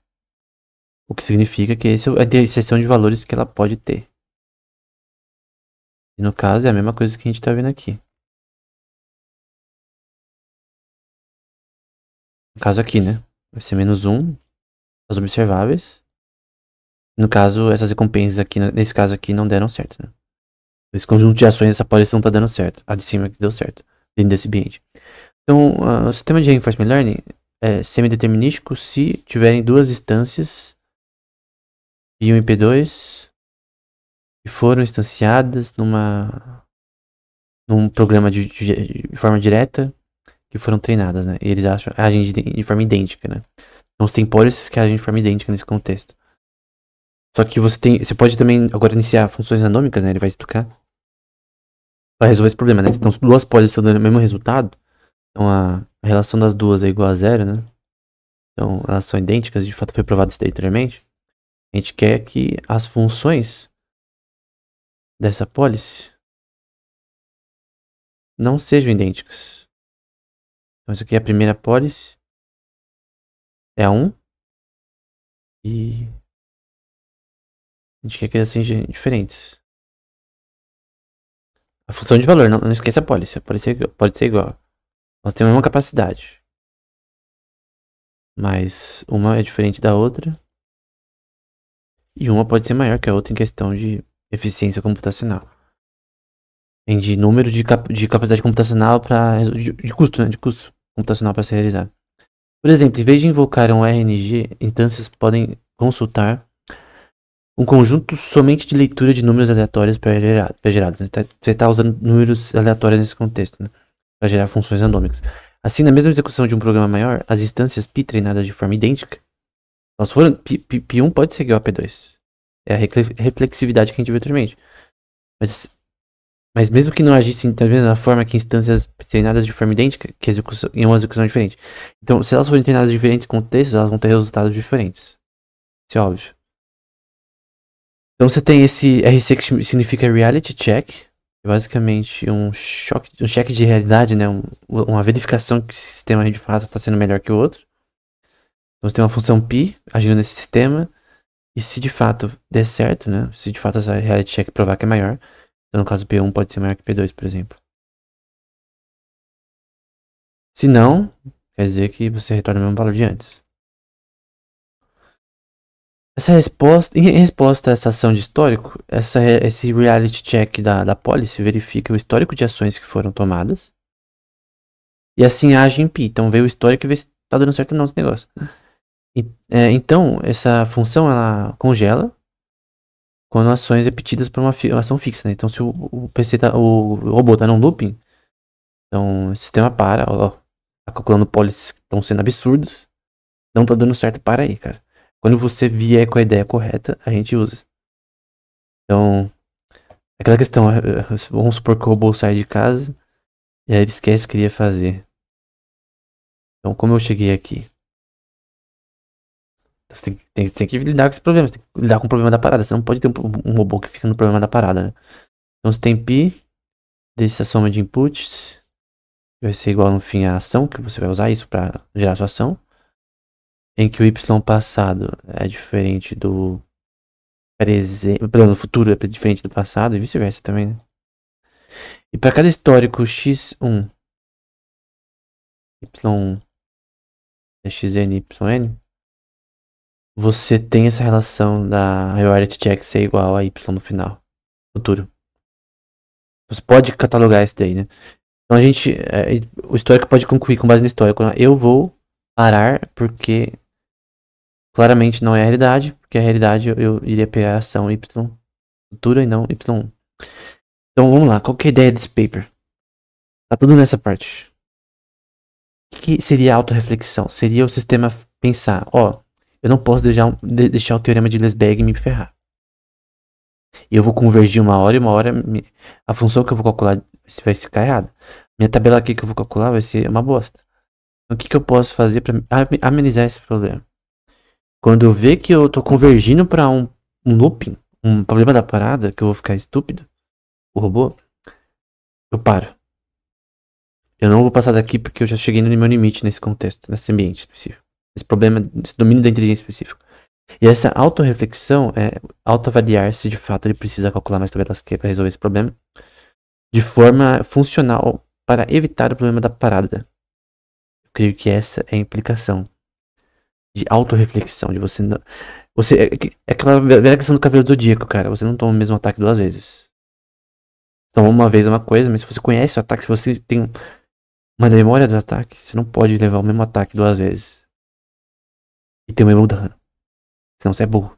O que significa que essa é a interseção de valores que ela pode ter. E no caso é a mesma coisa que a gente está vendo aqui. No caso aqui, né? Vai ser menos 1 as observáveis. No caso, essas recompensas aqui, nesse caso aqui, não deram certo, né? Esse conjunto de ações, essa policy não está dando certo. A de cima que deu certo, dentro desse ambiente. Então, o sistema de reinforcement learning é semideterminístico se tiverem duas instâncias P1 e P2 que foram instanciadas num programa de forma direta que foram treinadas, né? E eles agem de forma idêntica, né? Então você tem policies que agem de forma idêntica nesse contexto. Só que você pode também agora iniciar funções randômicas, né? Ele vai explicar para resolver esse problema, né? Então, se duas policies estão dando o mesmo resultado, então a relação das duas é igual a 0, né? Então, elas são idênticas, de fato foi provado isso daí anteriormente. A gente quer que as funções dessa policy não sejam idênticas. Então, isso aqui é a primeira policy. É a 1. E a gente quer que elas sejam diferentes. A função de valor, não esqueça a policy. A policy pode ser igual. Nós temos a mesma capacidade. Mas uma é diferente da outra. E uma pode ser maior que a outra em questão de eficiência computacional. Tem de número de capacidade computacional para de custo, né? De custo computacional para ser realizado. Por exemplo, em vez de invocar um RNG, instâncias podem consultar um conjunto somente de leitura de números aleatórios pré-gerados. Você está usando números aleatórios nesse contexto, né? Para gerar funções randômicas. Assim, na mesma execução de um programa maior, as instâncias π treinadas de forma idêntica, elas foram, P1 pode ser igual a P2. É a reflexividade que a gente viu anteriormente. Mas mesmo que não agissem da mesma forma que instâncias treinadas de forma idêntica, que em uma execução diferente. Então, se elas forem treinadas em diferentes contextos, elas vão ter resultados diferentes. Isso é óbvio. Então você tem esse RC que significa Reality Check, basicamente um check de realidade, né? Uma verificação que o sistema de fato está sendo melhor que o outro. Então você tem uma função π agindo nesse sistema, e se de fato der certo, né? Se de fato essa Reality Check provar que é maior, então no caso P1 pode ser maior que P2, por exemplo. Se não, quer dizer que você retorna o mesmo valor de antes. Em resposta a essa ação de histórico, esse reality check da policy verifica o histórico de ações que foram tomadas e assim age em π. Então vê o histórico e vê se tá dando certo ou não esse negócio. Então essa função ela congela quando ações repetidas por uma ação fixa, né? Então se o PC o robô tá num looping, então o sistema para, ó, tá calculando policies que estão sendo absurdos, não tá dando certo, para aí, cara. Quando você vier com a ideia correta, a gente usa. Então, aquela questão, vamos supor que o robô sai de casa e aí ele esquece o que queria fazer. Então, como eu cheguei aqui? Você tem que lidar com esse problema, você tem que lidar com o problema da parada. Você não pode ter um robô que fica no problema da parada, né? Então, você tem π, dessa soma de inputs, vai ser igual no fim à ação, que você vai usar isso para gerar a sua ação, em que o y passado é diferente do presente, no futuro é diferente do passado e vice-versa também, né? E para cada histórico x1, y1 é xn, yn, você tem essa relação da reality check ser igual a y no final, futuro. Você pode catalogar isso daí, né? Então a gente, o histórico pode concluir com base no histórico. Eu vou parar porque claramente não é a realidade, porque a realidade eu iria pegar a ação y futura e não y1. Então vamos lá, qual que é a ideia desse paper? Tá tudo nessa parte. O que seria a autorreflexão? Seria o sistema pensar, ó, eu não posso deixar o teorema de Lesbag me ferrar. E eu vou convergir uma hora e uma hora a função que eu vou calcular vai ficar errada. Minha tabela aqui que eu vou calcular vai ser uma bosta. Então, o que eu posso fazer para amenizar esse problema? Quando eu ver que eu tô convergindo para um looping, um problema da parada, que eu vou ficar estúpido, o robô, eu paro. Eu não vou passar daqui porque eu já cheguei no meu limite nesse contexto, nesse ambiente específico. Esse problema, esse domínio da inteligência específico. E essa autorreflexão é autoavaliar se de fato ele precisa calcular mais tabelas Q para resolver esse problema de forma funcional para evitar o problema da parada. Eu creio que essa é a implicação de autorreflexão, de você não... é aquela velha questão do Cavaleiro do Zodíaco, cara. Você não toma o mesmo ataque duas vezes. Toma uma vez uma coisa, mas se você conhece o ataque, se você tem uma memória do ataque, você não pode levar o mesmo ataque duas vezes e ter o mesmo dano. Senão você é burro.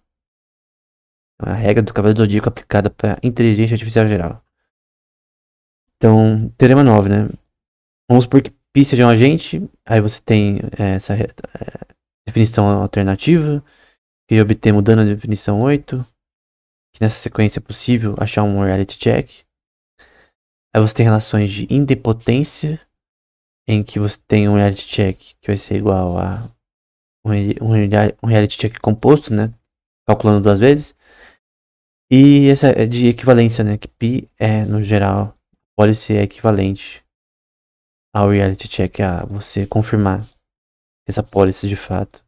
É a regra do Cavaleiro do Zodíaco aplicada para inteligência artificial geral. Então, teorema 9, né? Vamos supor que π seja um agente, aí você tem essa definição alternativa, que obter mudando a definição 8, que nessa sequência é possível achar um reality check. Aí você tem relações de indepotência, em que você tem um reality check que vai ser igual a um reality check composto, né? Calculando duas vezes. E essa é de equivalência, né? Que π é, no geral, pode ser equivalente ao reality check, a você confirmar que essa policy de fato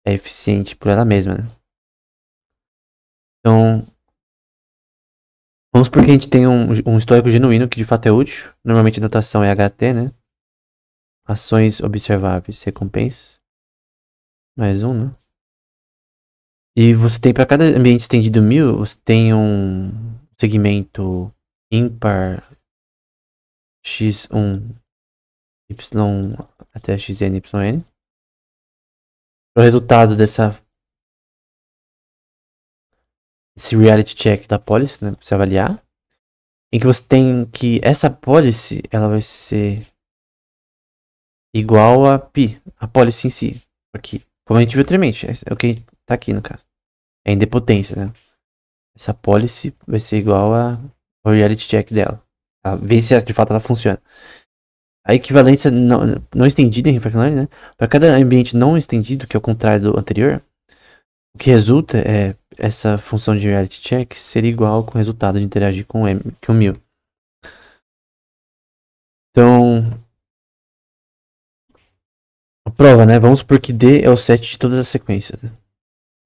é eficiente por ela mesma, né? Então, vamos supor que a gente tem um histórico genuíno que de fato é útil. Normalmente a notação é HT, né? Ações observáveis, recompensas. Mais um, né? E você tem para cada ambiente estendido 1000, você tem um segmento ímpar x1 y até xn yn. O resultado dessa esse reality check da policy, né, pra você avaliar, em que você tem que essa policy, ela vai ser igual a pi, a policy em si, aqui, como a gente viu anteriormente, é o que tá aqui no caso, é indepotência, né, essa policy vai ser igual ao reality check dela, tá? Ver se de fato ela funciona. A equivalência não estendida em reinforcement learning, né, para cada ambiente não estendido, que é o contrário do anterior, o que resulta é essa função de reality check ser igual com o resultado de interagir com o 1000. Então, a prova, né? Vamos supor que D é o set de todas as sequências. Né?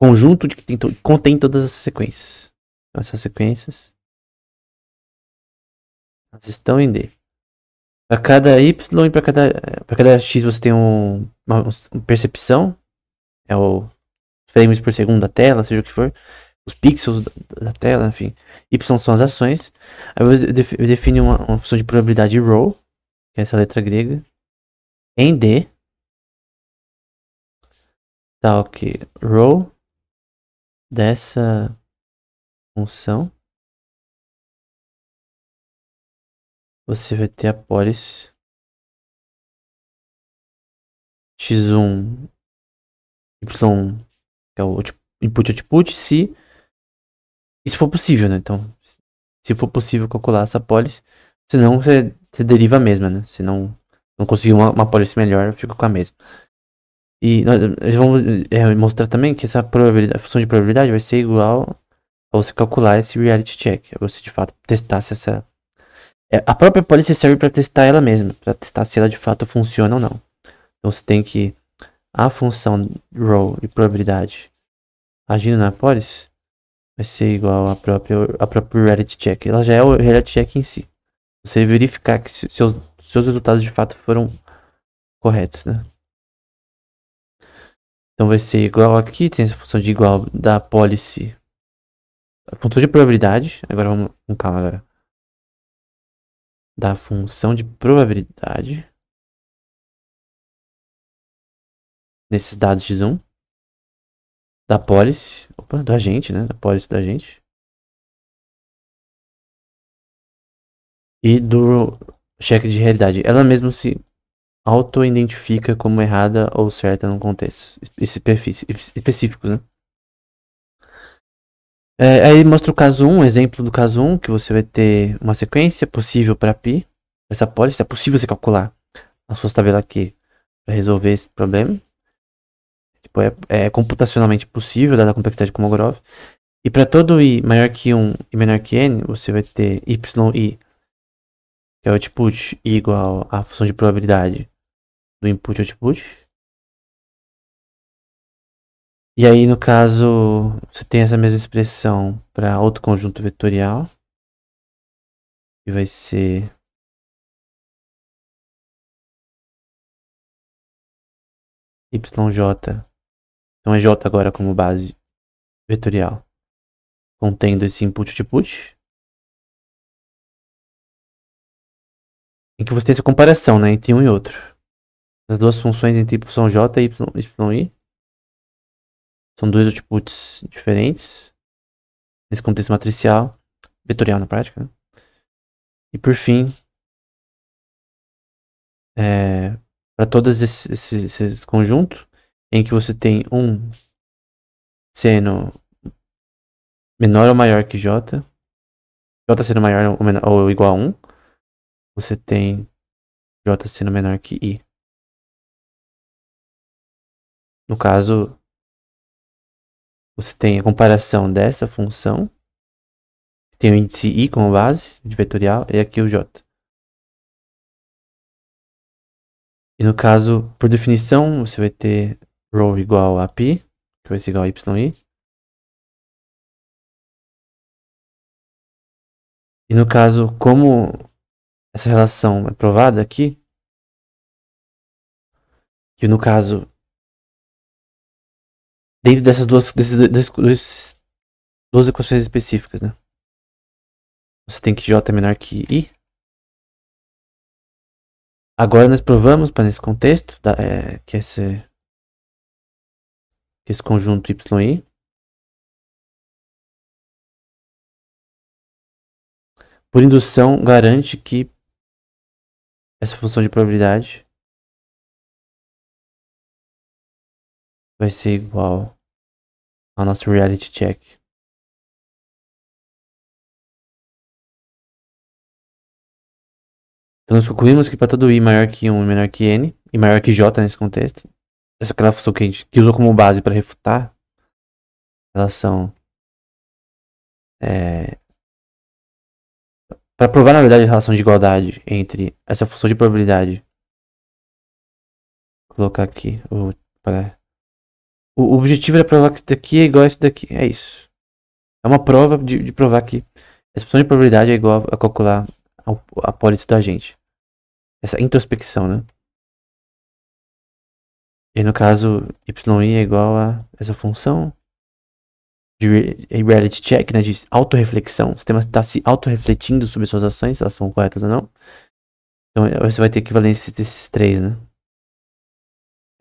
Conjunto de que contém todas as sequências. Então, essas sequências elas estão em D. Para cada Y e para cada X você tem uma percepção. É o frames por segundo da tela, seja o que for. Os pixels da tela, enfim. Y são as ações. Aí você define uma função de probabilidade ρ, que é essa letra grega, em D. Tal que ρ dessa função, você vai ter a policy x1 y, que é o input output, se isso for possível, né? Então, se for possível calcular essa policy, senão você deriva a mesma, né? Se não conseguir uma policy melhor, eu fico com a mesma. E nós vamos mostrar também que essa probabilidade, a função de probabilidade vai ser igual a você calcular esse reality check. É você de fato testar se essa. A própria policy serve para testar ela mesma, para testar se ela de fato funciona ou não. Então você tem que a função ρ e probabilidade agindo na policy vai ser igual a própria reality check. Ela já é o reality check em si. Você verificar que seus resultados de fato foram corretos, né? Então vai ser igual aqui, tem essa função de igual da policy. A função de probabilidade. Agora vamos com calma agora. Da função de probabilidade. Nesses dados x1. Da policy. Opa, do agente, né? Da policy do agente. E do cheque de realidade. Ela mesma se auto-identifica como errada ou certa num contexto específico, né? Aí mostra o caso 1, exemplo do caso 1, que você vai ter uma sequência possível para pi. Essa policy é possível você calcular a sua tabela aqui para resolver esse problema. Tipo, é computacionalmente possível, dada a complexidade de Kolmogorov. E para todo i maior que 1 e menor que n, você vai ter yi, que é o output, igual à função de probabilidade do input output. E aí, no caso, você tem essa mesma expressão para outro conjunto vetorial, que vai ser yj. Então é j agora como base vetorial, contendo esse input output. Em que você tem essa comparação, né, entre um e outro. As duas funções entre yj e yi são dois outputs diferentes nesse contexto matricial, vetorial na prática, né? E por fim, para todos esses conjuntos, em que você tem um sendo menor ou maior que j sendo maior ou igual a 1, você tem j sendo menor que i. No caso, você tem a comparação dessa função, que tem o índice i como base de vetorial, e aqui o j. E no caso, por definição, você vai ter ρ igual a π, que vai ser igual a yi. E no caso, como essa relação é provada aqui, que no caso, dentro dessas duas equações específicas, né? Você tem que j é menor que i. Agora nós provamos, para nesse contexto, que esse conjunto yi por indução, garante que essa função de probabilidade vai ser igual ao nosso reality check. Então nós concluímos que para todo i maior que 1 e menor que n, e maior que j nesse contexto, essa é aquela função que a gente usou como base para refutar a relação. Para provar, na verdade, a relação de igualdade entre essa função de probabilidade. Vou colocar aqui. O objetivo era provar que isso daqui é igual a isso daqui. É isso. É uma prova de provar que essa função de probabilidade é igual a calcular a pólice do agente. Essa introspecção, né? E no caso, yi é igual a essa função de reality check, né? De autorreflexão. O sistema está se autorrefletindo sobre suas ações, se elas são corretas ou não. Então você vai ter equivalência desses três, né?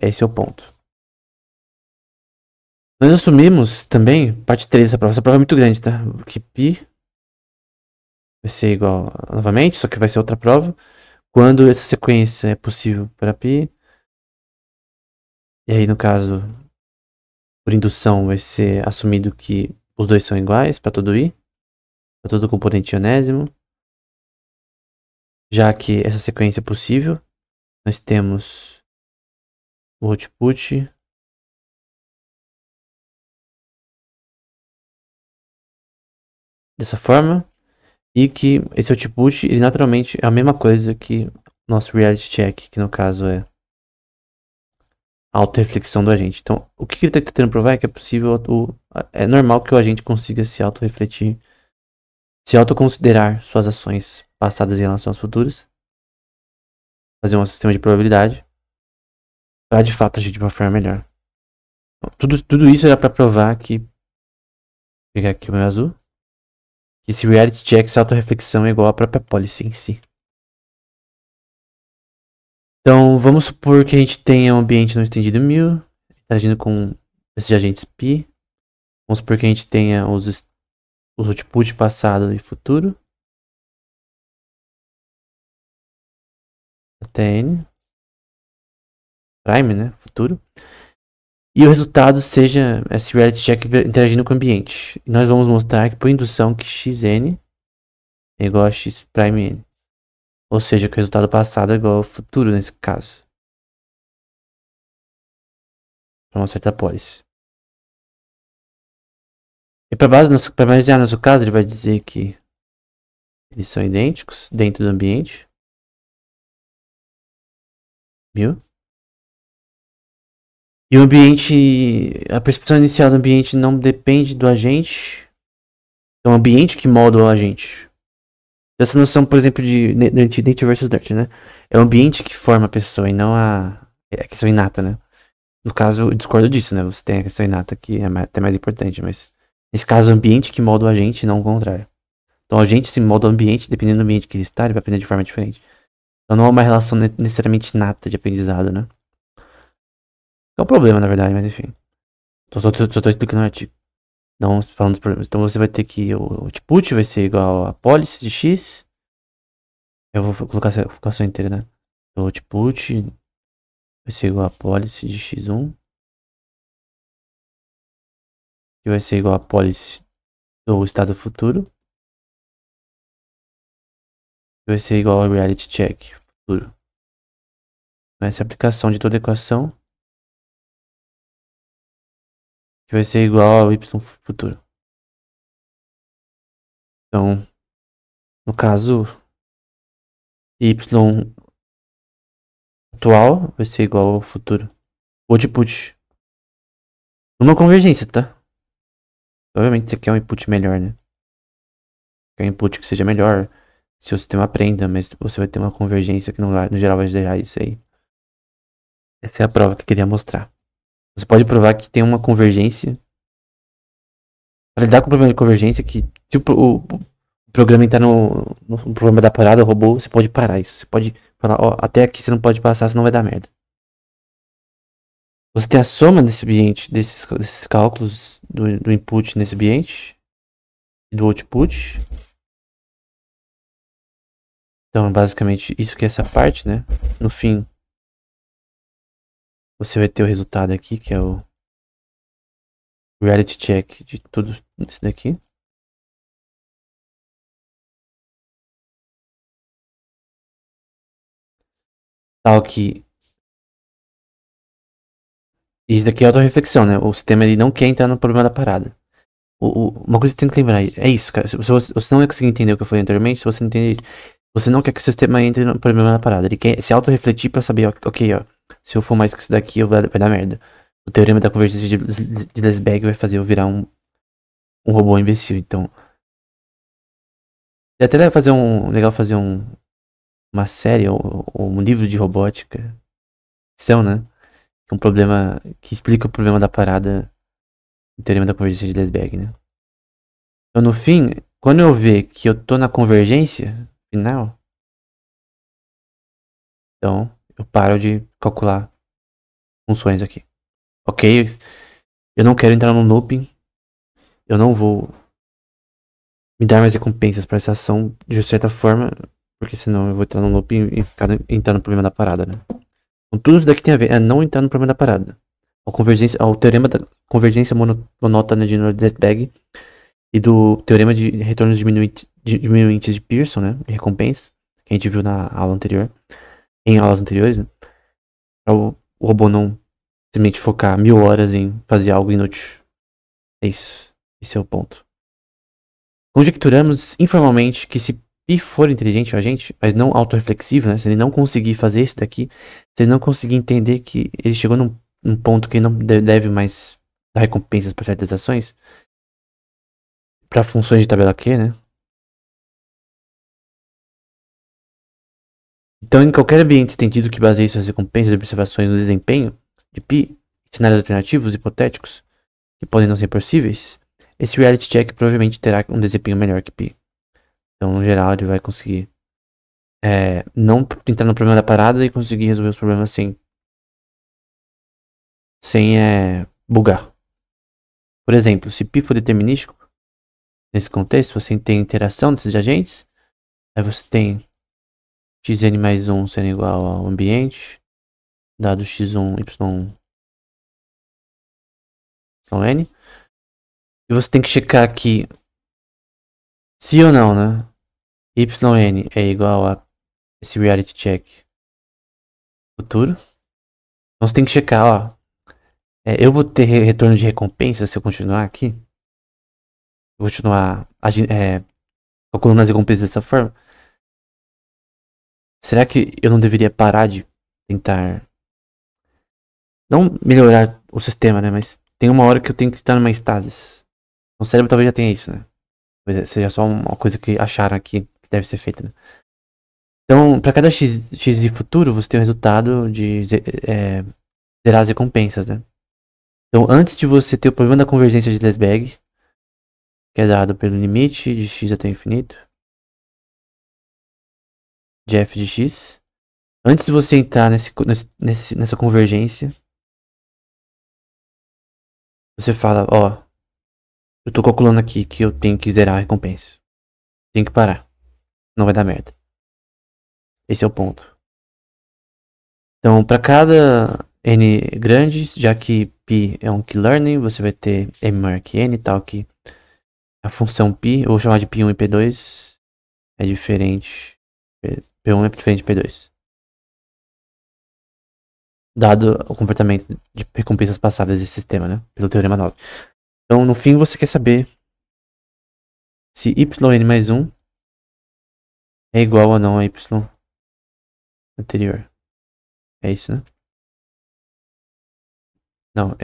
Esse é o ponto. Nós assumimos também, parte 3 dessa prova. Essa prova é muito grande, tá? Que π vai ser igual novamente, só que vai ser outra prova. Quando essa sequência é possível para π. E aí, no caso, por indução, vai ser assumido que os dois são iguais para todo i, para todo componente ionésimo. Já que essa sequência é possível, nós temos o output dessa forma, e que esse output, ele naturalmente é a mesma coisa que nosso reality check, que no caso é a autorreflexão do agente. Então, o que ele está tentando provar é que é possível, é normal que o agente consiga se autorrefletir, se autoconsiderar suas ações passadas em relação às futuras, fazer um sistema de probabilidade, para de fato agir de uma forma melhor. Então, tudo isso era para provar que, vou pegar aqui o meu azul, que esse reality check, essa autorreflexão é igual à própria policy em si. Então, vamos supor que a gente tenha um ambiente não estendido 1000, interagindo com esses agentes π. Vamos supor que a gente tenha os output passado e futuro. Até n. Prime, né? Futuro. E o resultado seja esse reality check interagindo com o ambiente. E nós vamos mostrar que por indução que xn é igual a x prime n. Ou seja, que o resultado passado é igual ao futuro nesse caso. Para uma certa pólice. E para basear nosso caso, ele vai dizer que eles são idênticos dentro do ambiente. Viu? E o ambiente, a percepção inicial do ambiente não depende do agente. É o ambiente que molda o agente. Essa noção, por exemplo, de nature versus nurture, né? É o ambiente que forma a pessoa e não a questão inata, né? No caso, eu discordo disso, né? Você tem a questão inata que é até mais importante, mas nesse caso, o ambiente que molda o agente e não o contrário. Então, o agente se molda o ambiente, dependendo do ambiente que ele está, ele vai aprender de forma diferente. Então, não é uma relação necessariamente inata de aprendizado, né? É um problema, na verdade, mas enfim. Só tô explicando o artigo. Não falando dos problemas. Então, você vai ter que o output vai ser igual a policy de x. Eu vou colocar essa equação inteira, né? O output vai ser igual a policy de x1. Que vai ser igual a policy do estado futuro. Que vai ser igual a reality check futuro. Essa é a aplicação de toda a equação. Que vai ser igual ao y futuro. Então, no caso, y atual vai ser igual ao futuro. Output. Uma convergência, tá? Obviamente você quer um input melhor, né? Quer um input que seja melhor. Se o sistema aprenda, mas você vai ter uma convergência que no geral vai gerar isso aí. Essa é a prova que eu queria mostrar. Você pode provar que tem uma convergência. Para lidar com o problema de convergência, que se o programa entrar no problema da parada, o robô, você pode parar isso. Você pode falar, ó, até aqui você não pode passar, senão vai dar merda. Você tem a soma desse ambiente, desses cálculos do input nesse ambiente e do output. Então, basicamente, isso que é essa parte, né? No fim, você vai ter o resultado aqui, que é o reality check de tudo isso daqui. Tal que... Isso daqui é autorreflexão, né? O sistema ele não quer entrar no problema da parada. Uma coisa que você tem que lembrar é isso, cara. Se você não vai conseguir entender o que eu falei anteriormente, se você não entender isso, você não quer que o sistema entre no problema da parada. Ele quer se auto-refletir pra saber, ok, ó, se eu for mais que isso daqui, vai dar merda. O teorema da convergência de Lesbag vai fazer eu virar um robô imbecil. Então, é até legal fazer uma série ou um livro de robótica, são, né? Um problema que explica o problema da parada, o teorema da convergência de Lesbag, né? Então, no fim, quando eu ver que eu tô na convergência final, então eu paro de calcular funções aqui. Ok, eu não quero entrar no looping, eu não vou me dar mais recompensas para essa ação de certa forma, porque senão eu vou entrar no looping e entrar no problema da parada, né? Então, tudo isso daqui tem a ver, é não entrar no problema da parada. Ao teorema da convergência monótona de Nordestbag e do teorema de retornos diminuintes de Pearson, né? De recompensa, que a gente viu na aula anterior, em aulas anteriores, né? Para o robô não simplesmente focar 1000 horas em fazer algo inútil. É isso. Esse é o ponto. Conjecturamos informalmente que se Pi for inteligente a gente, mas não autorreflexivo, né? Se ele não conseguir fazer isso daqui, se ele não conseguir entender que ele chegou num ponto que ele não deve mais dar recompensas para certas ações, para funções de tabela Q, né? Então, em qualquer ambiente estendido que baseie suas recompensas e observações no desempenho de Pi, cenários alternativos hipotéticos, que podem não ser possíveis, esse reality check provavelmente terá um desempenho melhor que Pi. Então, no geral, ele vai conseguir não entrar no problema da parada e conseguir resolver os problemas sem bugar. Por exemplo, se Pi for determinístico, nesse contexto, você tem interação desses agentes, aí você tem xn mais 1 sendo igual ao ambiente, dado x1, yn, e você tem que checar aqui se ou não, né? Yn é igual a esse reality check futuro. Então você tem que checar, ó. Eu vou ter retorno de recompensa se eu continuar aqui. Eu vou continuar calculando as recompensas dessa forma. Será que eu não deveria parar de tentar não melhorar o sistema, né? Mas tem uma hora que eu tenho que estar numa estasis. O cérebro talvez já tenha isso, né? Talvez seja só uma coisa que acharam aqui que deve ser feita, né? Então, para cada x de futuro, você tem o resultado de zerar as recompensas, né? Então, antes de você ter o problema da convergência de Lesbag, que é dado pelo limite de x até o infinito, de f de x, antes de você entrar nessa convergência, você fala, ó, eu tô calculando aqui que eu tenho que zerar a recompensa. Tem que parar. Não vai dar merda. Esse é o ponto. Então, para cada n grande, já que π é um key-learning, você vai ter m maior que n, tal que a função π, eu vou chamar de π1 e p2, é diferente. P1 é diferente de p2. Dado o comportamento de recompensas passadas desse sistema, né? Pelo teorema 9. Então, no fim, você quer saber se yn mais 1 é igual ou não a y anterior. É isso, né? Não,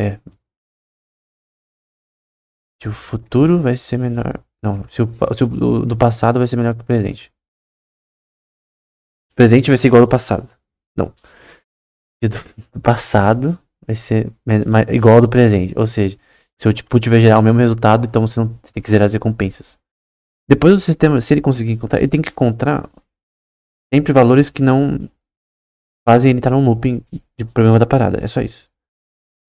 se o futuro vai ser menor. Não, se o do passado vai ser melhor que o presente. O presente vai ser igual ao passado. Não. Se do passado vai ser igual ao do presente. Ou seja, se o output vai gerar o mesmo resultado, então você tem que zerar as recompensas. Depois do sistema, se ele conseguir encontrar, ele tem que encontrar sempre valores que não fazem ele estar num looping de problema da parada. É só isso.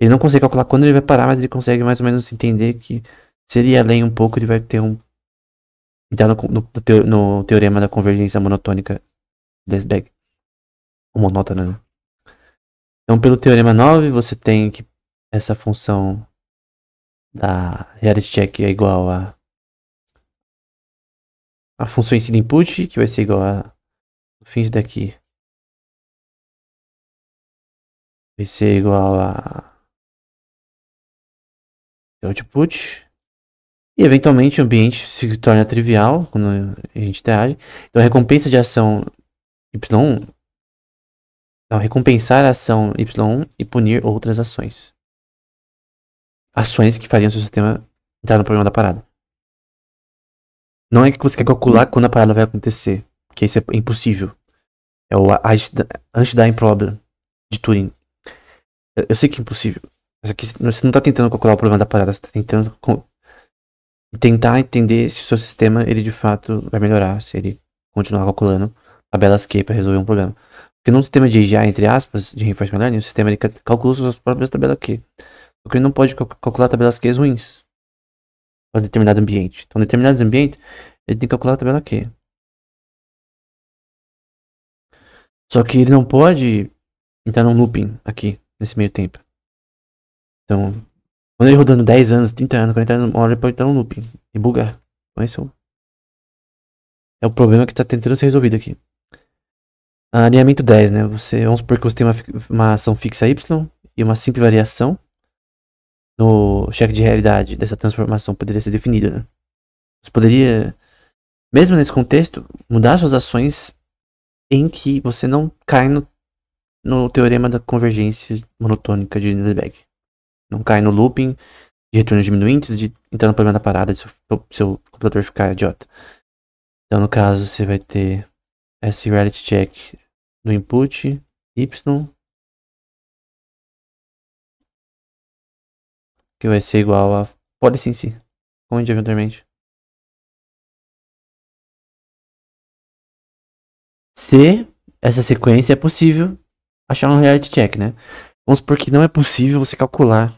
Ele não consegue calcular quando ele vai parar, mas ele consegue mais ou menos entender que se ele ir além um pouco, ele vai ter entrar no teorema da convergência monotônica DSBag. O monótono, né? Então, pelo teorema 9, você tem que essa função da reality check é igual a função em si de input, que vai ser igual a fins daqui. Vai ser igual a output. E eventualmente o ambiente se torna trivial quando a gente interage. Então a recompensa de ação Y1. Não, recompensar a ação Y1 e punir outras ações. Ações que fariam seu sistema entrar no problema da parada. Não é que você quer calcular quando a parada vai acontecer, porque isso é impossível. É o Einstein Problem de Turing. Eu sei que é impossível. Mas aqui você não está tentando calcular o problema da parada, você está tentando tentar entender se o seu sistema ele de fato vai melhorar, se ele continuar calculando tabelas Q para resolver um problema. Porque num sistema de EGA, entre aspas, de reinforcement learning, o sistema ele calcula suas próprias tabelas Q. Porque ele não pode calcular tabelas Q ruins para determinado ambiente. Então, em determinados ambientes, ele tem que calcular a tabela Q. Só que ele não pode entrar num looping aqui, nesse meio tempo. Então, quando ele rodando 10 anos, 30 anos, 40 anos, uma hora ele pode entrar num looping e bugar. Então, esse é o problema que está tentando ser resolvido aqui. Alinhamento 10, né? Vamos supor que você tem uma ação fixa Y e uma simples variação no cheque de realidade dessa transformação poderia ser definido, né? Você poderia, mesmo nesse contexto, mudar suas ações em que você não cai no teorema da convergência monotônica de Nielsen. Não cai no looping de retornos diminuintes, de entrar no problema da parada, de seu computador ficar idiota. Então, no caso, você vai ter esse reality check no input Y, que vai ser igual a policy em si, como a gente viu anteriormente. Se essa sequência é possível achar um reality check, né? Vamos supor que não é possível você calcular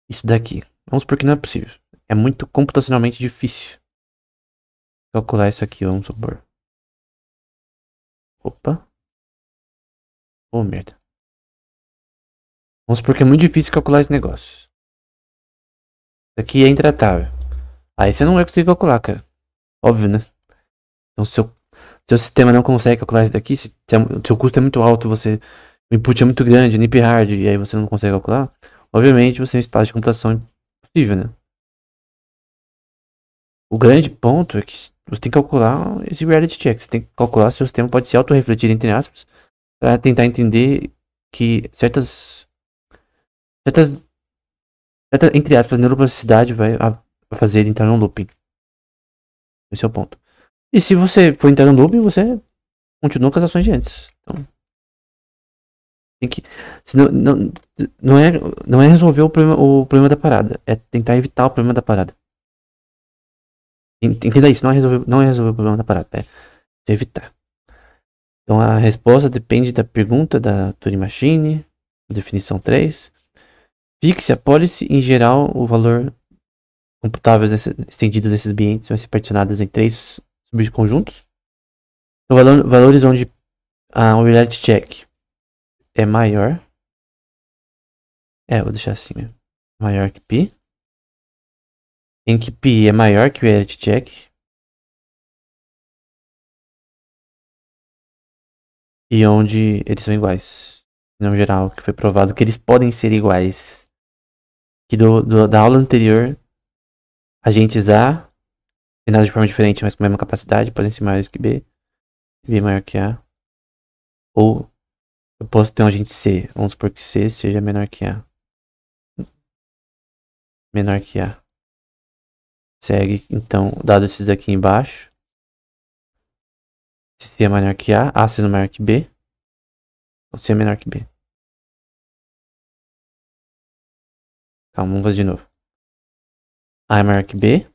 isso daqui. Vamos supor que não é possível. É muito computacionalmente difícil calcular isso aqui, vamos supor. Opa. Oh, merda. Vamos supor que é muito difícil calcular esse negócio. Isso aqui é intratável. Aí você não vai conseguir calcular, cara. Óbvio, né? Então, seu sistema não consegue calcular isso daqui, se seu custo é muito alto, o input é muito grande, NP hard, e aí você não consegue calcular, obviamente você tem um espaço de computação impossível, né? O grande ponto é que você tem que calcular esse reality check. Você tem que calcular se o sistema pode se auto-refletir, entre aspas, para tentar entender que certas, entre aspas, neuroplasticidade vai fazer ele entrar num looping. Esse é o ponto. E se você for entrar num looping, você continua com as ações de antes. Então, tem que. Senão, não é resolver o problema da parada. É tentar evitar o problema da parada. Entenda isso, não é resolver o problema da parada. É evitar. Então a resposta depende da pergunta da Turing Machine, definição 3. Fixe a policy, em geral, o valor computável estendido desses ambientes vai ser particionado em 3 subconjuntos. Então, valores onde o reality check é maior. Vou deixar assim mesmo. Maior que π. Em que π é maior que o reality check. E onde eles são iguais. No geral, que foi provado que eles podem ser iguais. Que da aula anterior, agentes A, treinados de forma diferente, mas com a mesma capacidade, podem ser maiores que B. B maior que A. Ou eu posso ter um agente C. Vamos supor que C seja menor que A. Menor que A. Segue, então, dado esses aqui embaixo. Se C é menor que A sendo maior que B. Ou C é menor que B. Calma, vamos fazer de novo. A é maior que B.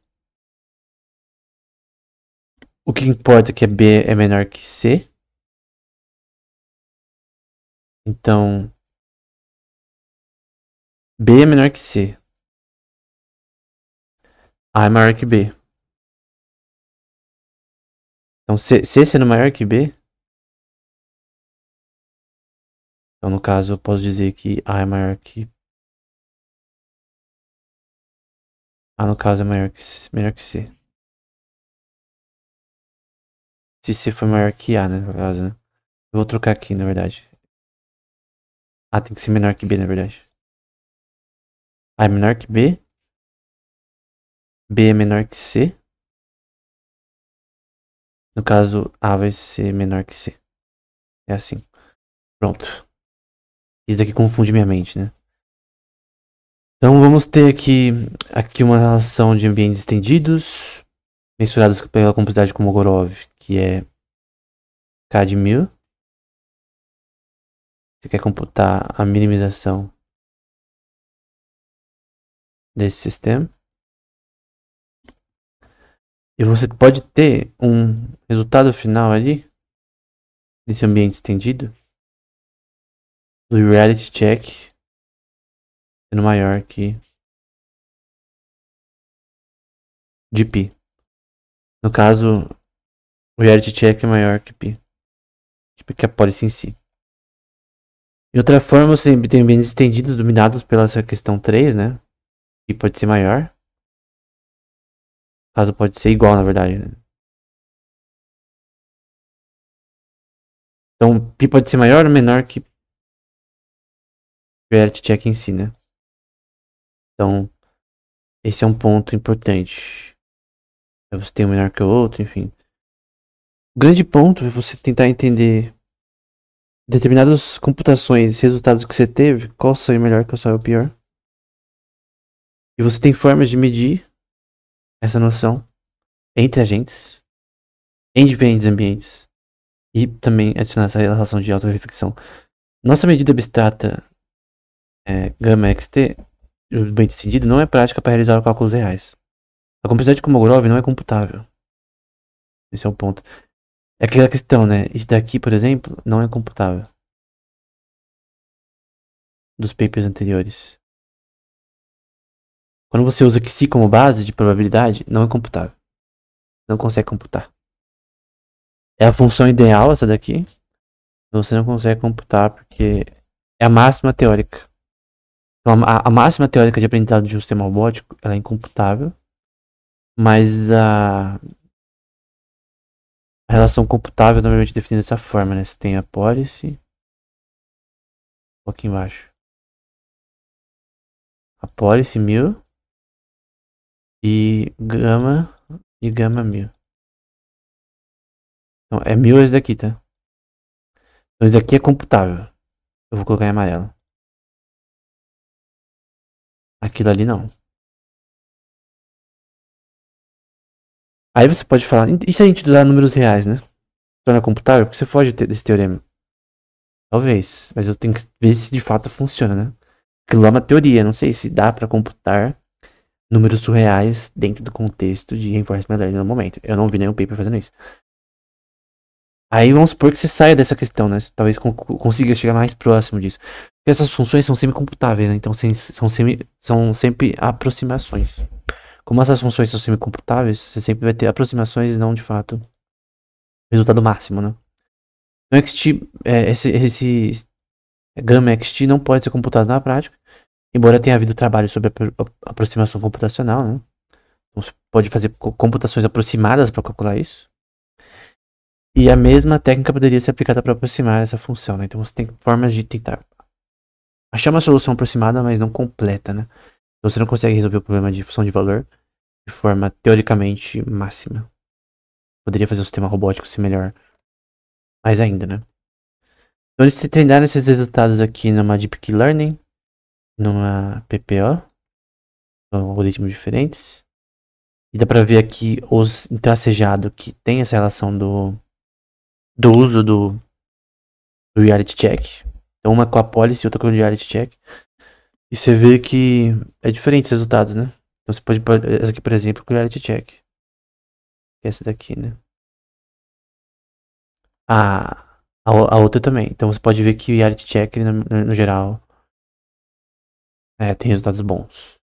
O que importa é que B é menor que C. Então, B é menor que C. A é maior que B. Então, C sendo maior que B, Então, no caso, eu posso dizer que A é maior que... A, no caso, é maior que menor que C. Se C for maior que A, né, no caso, né? Eu vou trocar aqui, na verdade. A tem que ser menor que B, na verdade. A é menor que B. B é menor que C. No caso, A vai ser menor que C. É assim. Pronto. Isso daqui confunde minha mente, né? Então vamos ter aqui uma relação de ambientes estendidos, mensurados pela complexidade Kolmogorov, que é K de 1000. Você quer computar a minimização desse sistema. E você pode ter um resultado final ali, nesse ambiente estendido, do reality check sendo maior que de π. No caso, o reality check é maior que π. Que a policy em si. De outra forma, você tem ambientes estendidos dominados pela essa questão 3, né? Que pode ser maior. No caso, pode ser igual, na verdade, né? Então, π pode ser maior ou menor que o reality check em si, né? Então, esse é um ponto importante. Você tem um menor que o outro, enfim. O grande ponto é você tentar entender determinadas computações, resultados que você teve, qual saiu melhor, qual saiu pior. E você tem formas de medir essa noção entre agentes, em diferentes ambientes. E também adicionar essa relação de auto-reflexão. Nossa medida abstrata Gama XT, o bem estendido, não é prática para realizar cálculos reais. A complexidade de Kolmogorov não é computável. Esse é o ponto. É aquela questão, né? Isso daqui, por exemplo, não é computável. Dos papers anteriores. Quando você usa Xi como base de probabilidade, não é computável. Não consegue computar. É a função ideal essa daqui. Você não consegue computar porque é a máxima teórica. Então, a máxima teórica de aprendizado de um sistema robótico ela é incomputável. Mas a relação computável é normalmente definida dessa forma, né? Você tem a policy. Um pouquinho embaixo. A policy 1000. E gama 1000. Então, é 1000 esse daqui, tá? Então, esse aqui é computável. Eu vou colocar em amarelo. Aquilo ali não. Aí você pode falar, e se a gente usar números reais, né? Torna computável? Porque você foge desse teorema. Talvez, mas eu tenho que ver se de fato funciona, né? Aquilo lá é uma teoria, não sei se dá pra computar números surreais dentro do contexto de reinforcement learning no momento. Eu não vi nenhum paper fazendo isso. Aí vamos supor que você saia dessa questão, né? Talvez consiga chegar mais próximo disso. Porque essas funções são semi-computáveis, né? Então são sempre aproximações. Como essas funções são semi-computáveis, você sempre vai ter aproximações e não, de fato, resultado máximo, né? No XT, esse Gama XT não pode ser computado na prática, embora tenha havido trabalho sobre a aproximação computacional, né? Então, você pode fazer computações aproximadas para calcular isso. E a mesma técnica poderia ser aplicada para aproximar essa função, né? Então você tem formas de tentar achar uma solução aproximada, mas não completa, né? Então você não consegue resolver o problema de função de valor de forma teoricamente máxima. Poderia fazer o sistema robótico ser melhor mais ainda, né? Então eles treinaram esses resultados aqui numa Deep Learning, numa PPO, são algoritmos diferentes. E dá pra ver aqui os intracejados que tem essa relação do uso do reality check. Então uma com a policy e outra com o reality check. E você vê que é diferente os resultados, né? Então você pode pôr essa aqui, por exemplo, com o reality check. Que é essa daqui, né? A outra também. Então você pode ver que o reality check, no geral, tem resultados bons.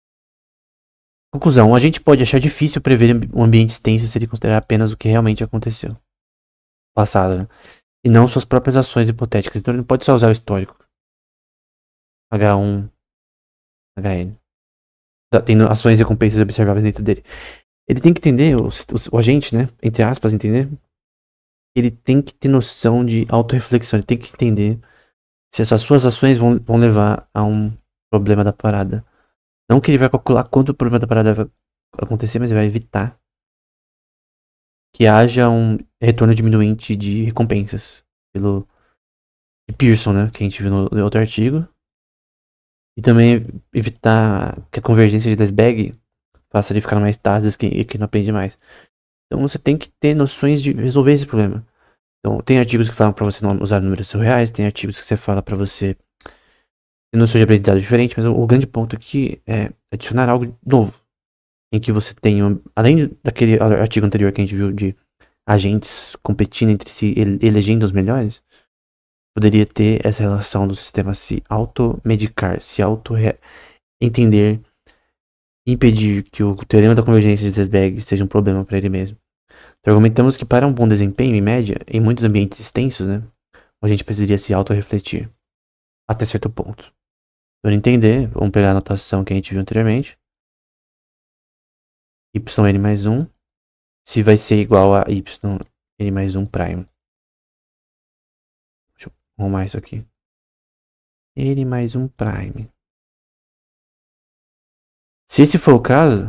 Conclusão, a gente pode achar difícil prever um ambiente extenso se ele considerar apenas o que realmente aconteceu no passado, né? E não suas próprias ações hipotéticas. Então ele não pode só usar o histórico. H1, HN. Tem ações e recompensas observáveis dentro dele. Ele tem que entender, o agente, né? Entre aspas, entender. Ele tem que ter noção de autorreflexão. Ele tem que entender se essas suas ações vão levar a um problema da parada. Não que ele vai calcular quanto o problema da parada vai acontecer, mas ele vai evitar que haja um retorno diminuinte de recompensas. Pelo Pearson, né? Que a gente viu no outro artigo. E também evitar que a convergência de Desbag faça ele ficar numa estase que não aprende mais. Então você tem que ter noções de resolver esse problema. Então tem artigos que falam pra você não usar números surreais, tem artigos que você fala pra você ter noções de aprendizado diferente, mas o grande ponto aqui é adicionar algo novo. Em que você tenha, além daquele artigo anterior que a gente viu de agentes competindo entre si, elegendo os melhores, poderia ter essa relação do sistema se automedicar, se auto-entender, impedir que o teorema da convergência de Desbag seja um problema para ele mesmo. Então, argumentamos que para um bom desempenho, em média, em muitos ambientes extensos, né, a gente precisaria se auto-refletir até certo ponto. Para entender, vamos pegar a notação que a gente viu anteriormente. Yn mais 1, se vai ser igual a Yn mais 1 prime. Deixa eu arrumar isso aqui. N mais 1 prime. Se esse for o caso,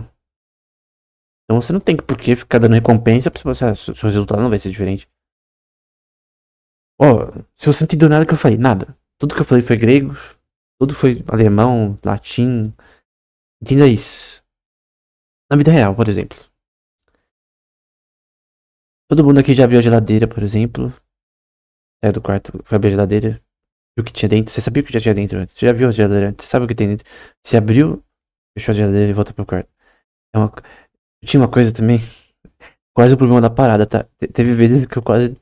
então você não tem por que ficar dando recompensa para seu resultado não vai ser diferente. Ó, se você não entendeu nada que eu falei, nada. Tudo que eu falei foi grego, tudo foi alemão, latim. Entenda isso. Na vida real, por exemplo. Todo mundo aqui já abriu a geladeira, por exemplo. Saiu do quarto, foi abrir a geladeira. Viu o que tinha dentro. Você sabia o que já tinha dentro antes. Você já viu a geladeira antes. Você sabe o que tem dentro. Você abriu, fechou a geladeira e volta pro quarto. Tinha uma coisa também. Quase o problema da parada, tá? Teve vezes que eu quase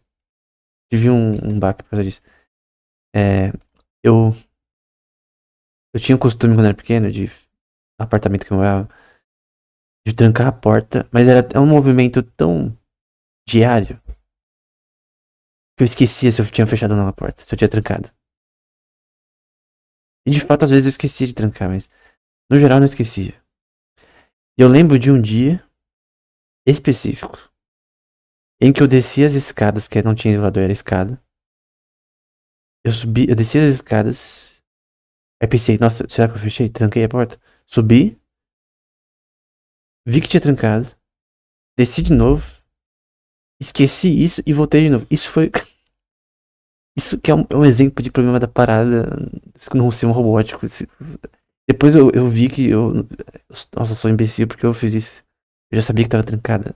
tive um baque por causa disso. Eu tinha um costume quando era pequeno, de apartamento que eu morava, de trancar a porta, mas era um movimento tão diário que eu esquecia se eu tinha fechado ou não a porta, se eu tinha trancado. E de fato, às vezes eu esquecia de trancar, mas no geral eu não esquecia. E eu lembro de um dia específico em que eu desci as escadas, que não tinha elevador, era escada. Eu desci as escadas. Aí pensei, nossa, será que eu fechei? Tranquei a porta. Subi. Vi que tinha trancado. Desci de novo. Esqueci isso e voltei de novo. Isso foi. Isso que é um exemplo de problema da parada no sistema robótico. Depois eu vi que eu. Nossa, eu sou imbecil porque eu fiz isso. Eu já sabia que tava trancada.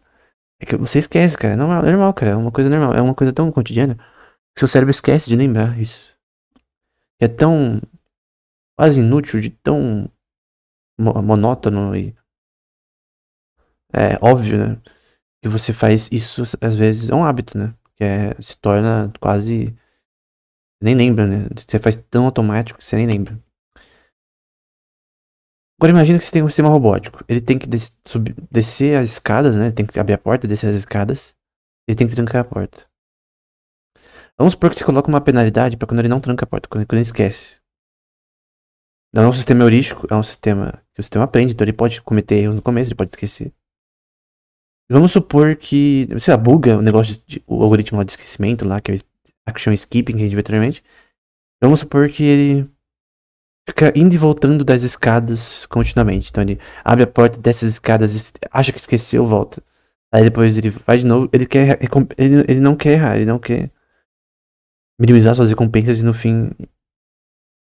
É que você esquece, cara. Não, é normal, cara. É uma coisa normal. É uma coisa tão cotidiana que seu cérebro esquece de lembrar isso. É tão quase inútil, de tão monótono e óbvio, né? Que você faz isso, às vezes, é um hábito, né? Se torna quase. Nem lembra, né? Você faz tão automático que você nem lembra. Agora imagina que você tem um sistema robótico. Ele tem que descer as escadas, né? Tem que abrir a porta, descer as escadas. Ele tem que trancar a porta. Vamos supor que você coloca uma penalidade pra quando ele não tranca a porta, quando ele esquece. Não é um sistema heurístico, é um sistema que o sistema aprende, então ele pode cometer erros no começo, ele pode esquecer. Vamos supor que, sei lá, buga o negócio o algoritmo lá de esquecimento lá, que é o action skipping que a gente viu anteriormente. Vamos supor que ele fica indo e voltando das escadas continuamente. Então ele abre a porta dessas escadas, acha que esqueceu, volta. Aí depois ele vai de novo, ele não quer errar, ele não quer minimizar suas recompensas e no fim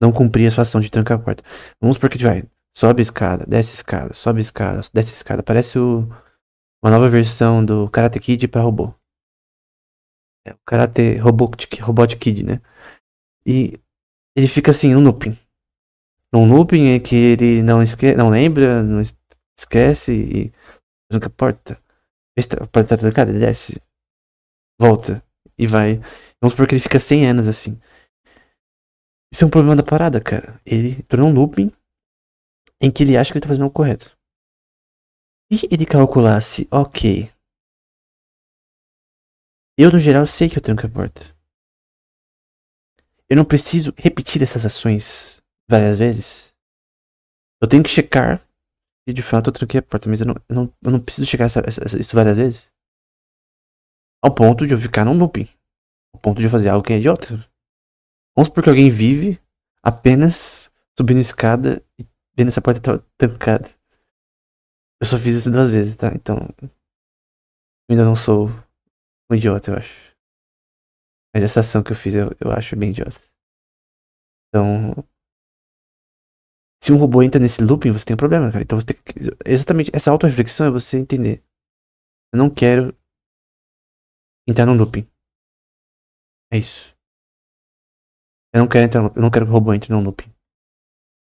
não cumprir a sua ação de trancar a porta. Vamos supor que ele vai, sobe a escada, desce a escada, sobe a escada, desce a escada. Parece uma nova versão do Karate Kid pra robô. É o Karate Robot Kid, né? E ele fica assim, um looping. Um looping é que ele não lembra, não esquece e tranca a porta. A porta tá trancada, ele desce, volta e vai. Vamos supor que ele fica 100 anos assim. Isso é um problema da parada, cara. Ele tornou um looping em que ele acha que ele tá fazendo o correto. Se ele calculasse, ok. Eu, no geral, sei que eu tranco a porta. Eu não preciso repetir essas ações várias vezes, eu tenho que checar se de fato eu tranquei a porta, mas eu não preciso checar isso várias vezes. Ao ponto de eu ficar num looping. Ao ponto de eu fazer algo que é idiota. Vamos supor que alguém vive apenas subindo escada e vendo essa porta trancada. Eu só fiz isso 2 vezes, tá? Então, eu ainda não sou um idiota, eu acho. Mas essa ação que eu fiz, eu acho bem idiota. Então, se um robô entra nesse looping, você tem um problema, cara. Então você tem que. Exatamente, essa auto-reflexão é você entender. Eu não quero entrar num looping. É isso. Eu não quero que o robô entre num looping.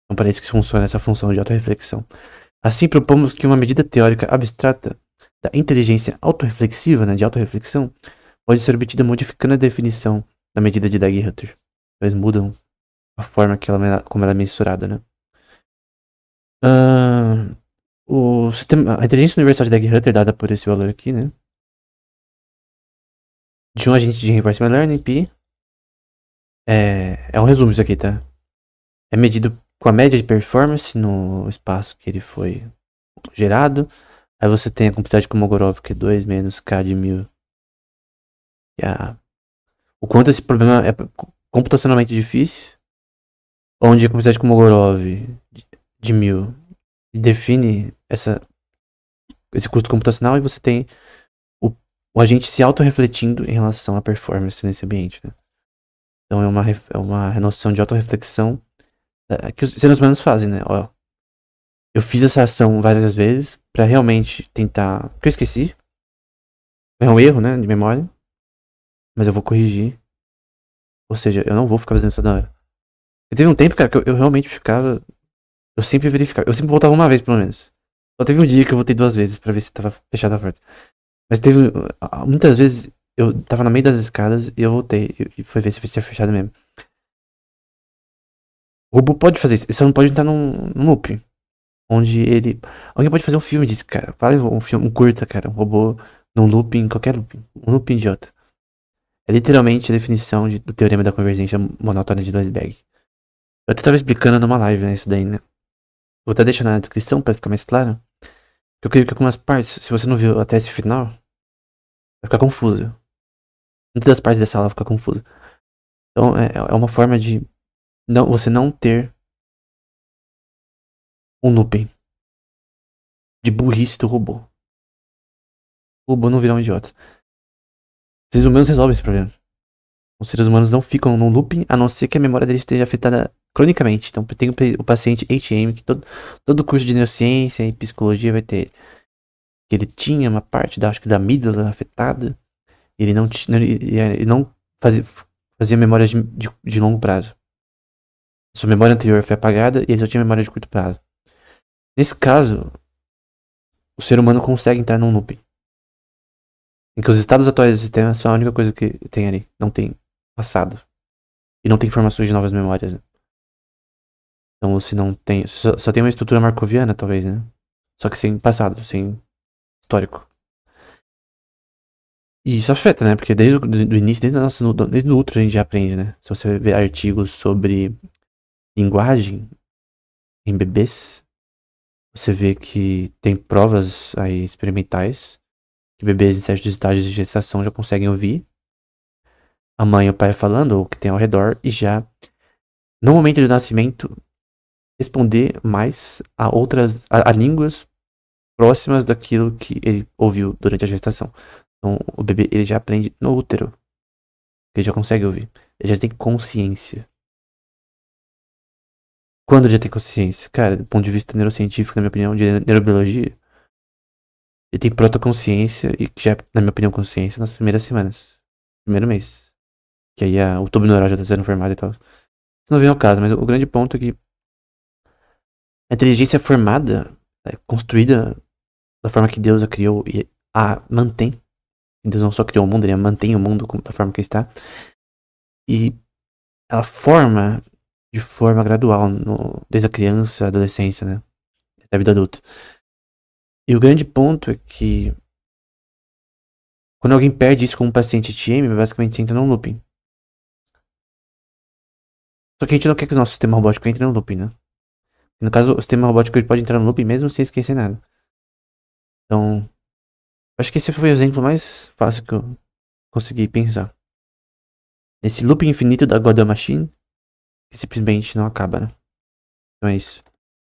Então, para isso que funciona essa função de auto-reflexão. Assim, propomos que uma medida teórica abstrata da inteligência autorreflexiva, né, de autorreflexão, pode ser obtida modificando a definição da medida de Dag-Hutter. Eles mudam a forma como ela é mensurada, né? A inteligência universal de Dag-Hutter, dada por esse valor aqui, né? De um agente de reinforcement learning, pi, é um resumo isso aqui, tá? É medido com a média de performance no espaço que ele foi gerado. Aí você tem a complexidade de Kolmogorov, que é 2 menos K de 1000. O quanto esse problema é computacionalmente difícil, onde a complexidade de Kolmogorov de 1000 define esse custo computacional, e você tem o agente se autorrefletindo em relação à performance nesse ambiente, né? Então é uma noção de autorreflexão que os seres humanos fazem, né? Ó, eu fiz essa ação várias vezes pra realmente tentar. Porque eu esqueci. É um erro, né? De memória. Mas eu vou corrigir. Ou seja, eu não vou ficar fazendo isso toda hora. E teve um tempo, cara, que eu realmente ficava. Eu sempre verificava. Eu sempre voltava uma vez, pelo menos. Só teve um dia que eu voltei 2 vezes pra ver se tava fechada a porta. Mas teve. Muitas vezes eu tava no meio das escadas e eu voltei. E foi ver se tinha fechado mesmo. O robô pode fazer isso. Ele só não pode entrar num loop. Onde ele. Alguém pode fazer um filme disso, cara. Fala um filme, um curta, cara. Um robô num looping, qualquer looping. Um looping idiota. É literalmente a definição do teorema da convergência monótona de Duisberg. Eu até tava explicando numa live, né, isso daí, né? Vou até deixar na descrição pra ficar mais claro. Eu creio que algumas partes, se você não viu até esse final, vai ficar confuso. Muitas das partes dessa aula vai ficar confuso. Então é uma forma de você não ter um looping de burrice do robô. O robô não virar um idiota. Os seres humanos resolvem esse problema. Os seres humanos não ficam num looping, a não ser que a memória deles esteja afetada cronicamente. Então tem o paciente HM, que todo curso de neurociência e psicologia vai ter. Que ele tinha uma parte acho que da amígdala afetada. Ele não fazia memórias de longo prazo. Sua memória anterior foi apagada e ele só tinha memória de curto prazo. Nesse caso, o ser humano consegue entrar num looping. Em que os estados atuais do sistema são a única coisa que tem ali. Não tem passado. E não tem informações de novas memórias, né? Então você não tem. Só tem uma estrutura markoviana, talvez, né? Só que sem passado, sem histórico. E isso afeta, né? Porque desde o início, desde o Ultra a gente já aprende, né? Se você ver artigos sobre linguagem em bebês, você vê que tem provas aí experimentais que bebês em certos estágios de gestação já conseguem ouvir a mãe e o pai falando, ou o que tem ao redor, e já no momento do nascimento responder mais a línguas próximas daquilo que ele ouviu durante a gestação. Então o bebê ele já aprende no útero, ele já consegue ouvir, ele já tem consciência. Quando ele já tem consciência? Cara, do ponto de vista neurocientífico, na minha opinião, de neurobiologia, ele tem protoconsciência e já, na minha opinião, consciência nas primeiras semanas. Primeiro mês. Que aí o tubo neural já tá sendo formado e tal. Isso não vem ao caso, mas o grande ponto é que a inteligência formada, construída da forma que Deus a criou e a mantém. Deus não só criou o mundo, ele mantém o mundo da forma que está. E ela forma de forma gradual, desde a criança, a adolescência, né? Até a vida adulta. E o grande ponto é que quando alguém perde isso com um paciente TM, basicamente você entra num looping. Só que a gente não quer que o nosso sistema robótico entre no looping, né? No caso, o sistema robótico ele pode entrar no looping mesmo sem esquecer nada. Então, acho que esse foi o exemplo mais fácil que eu consegui pensar. Esse loop infinito da Godel Machine que simplesmente não acaba, né? Então é isso.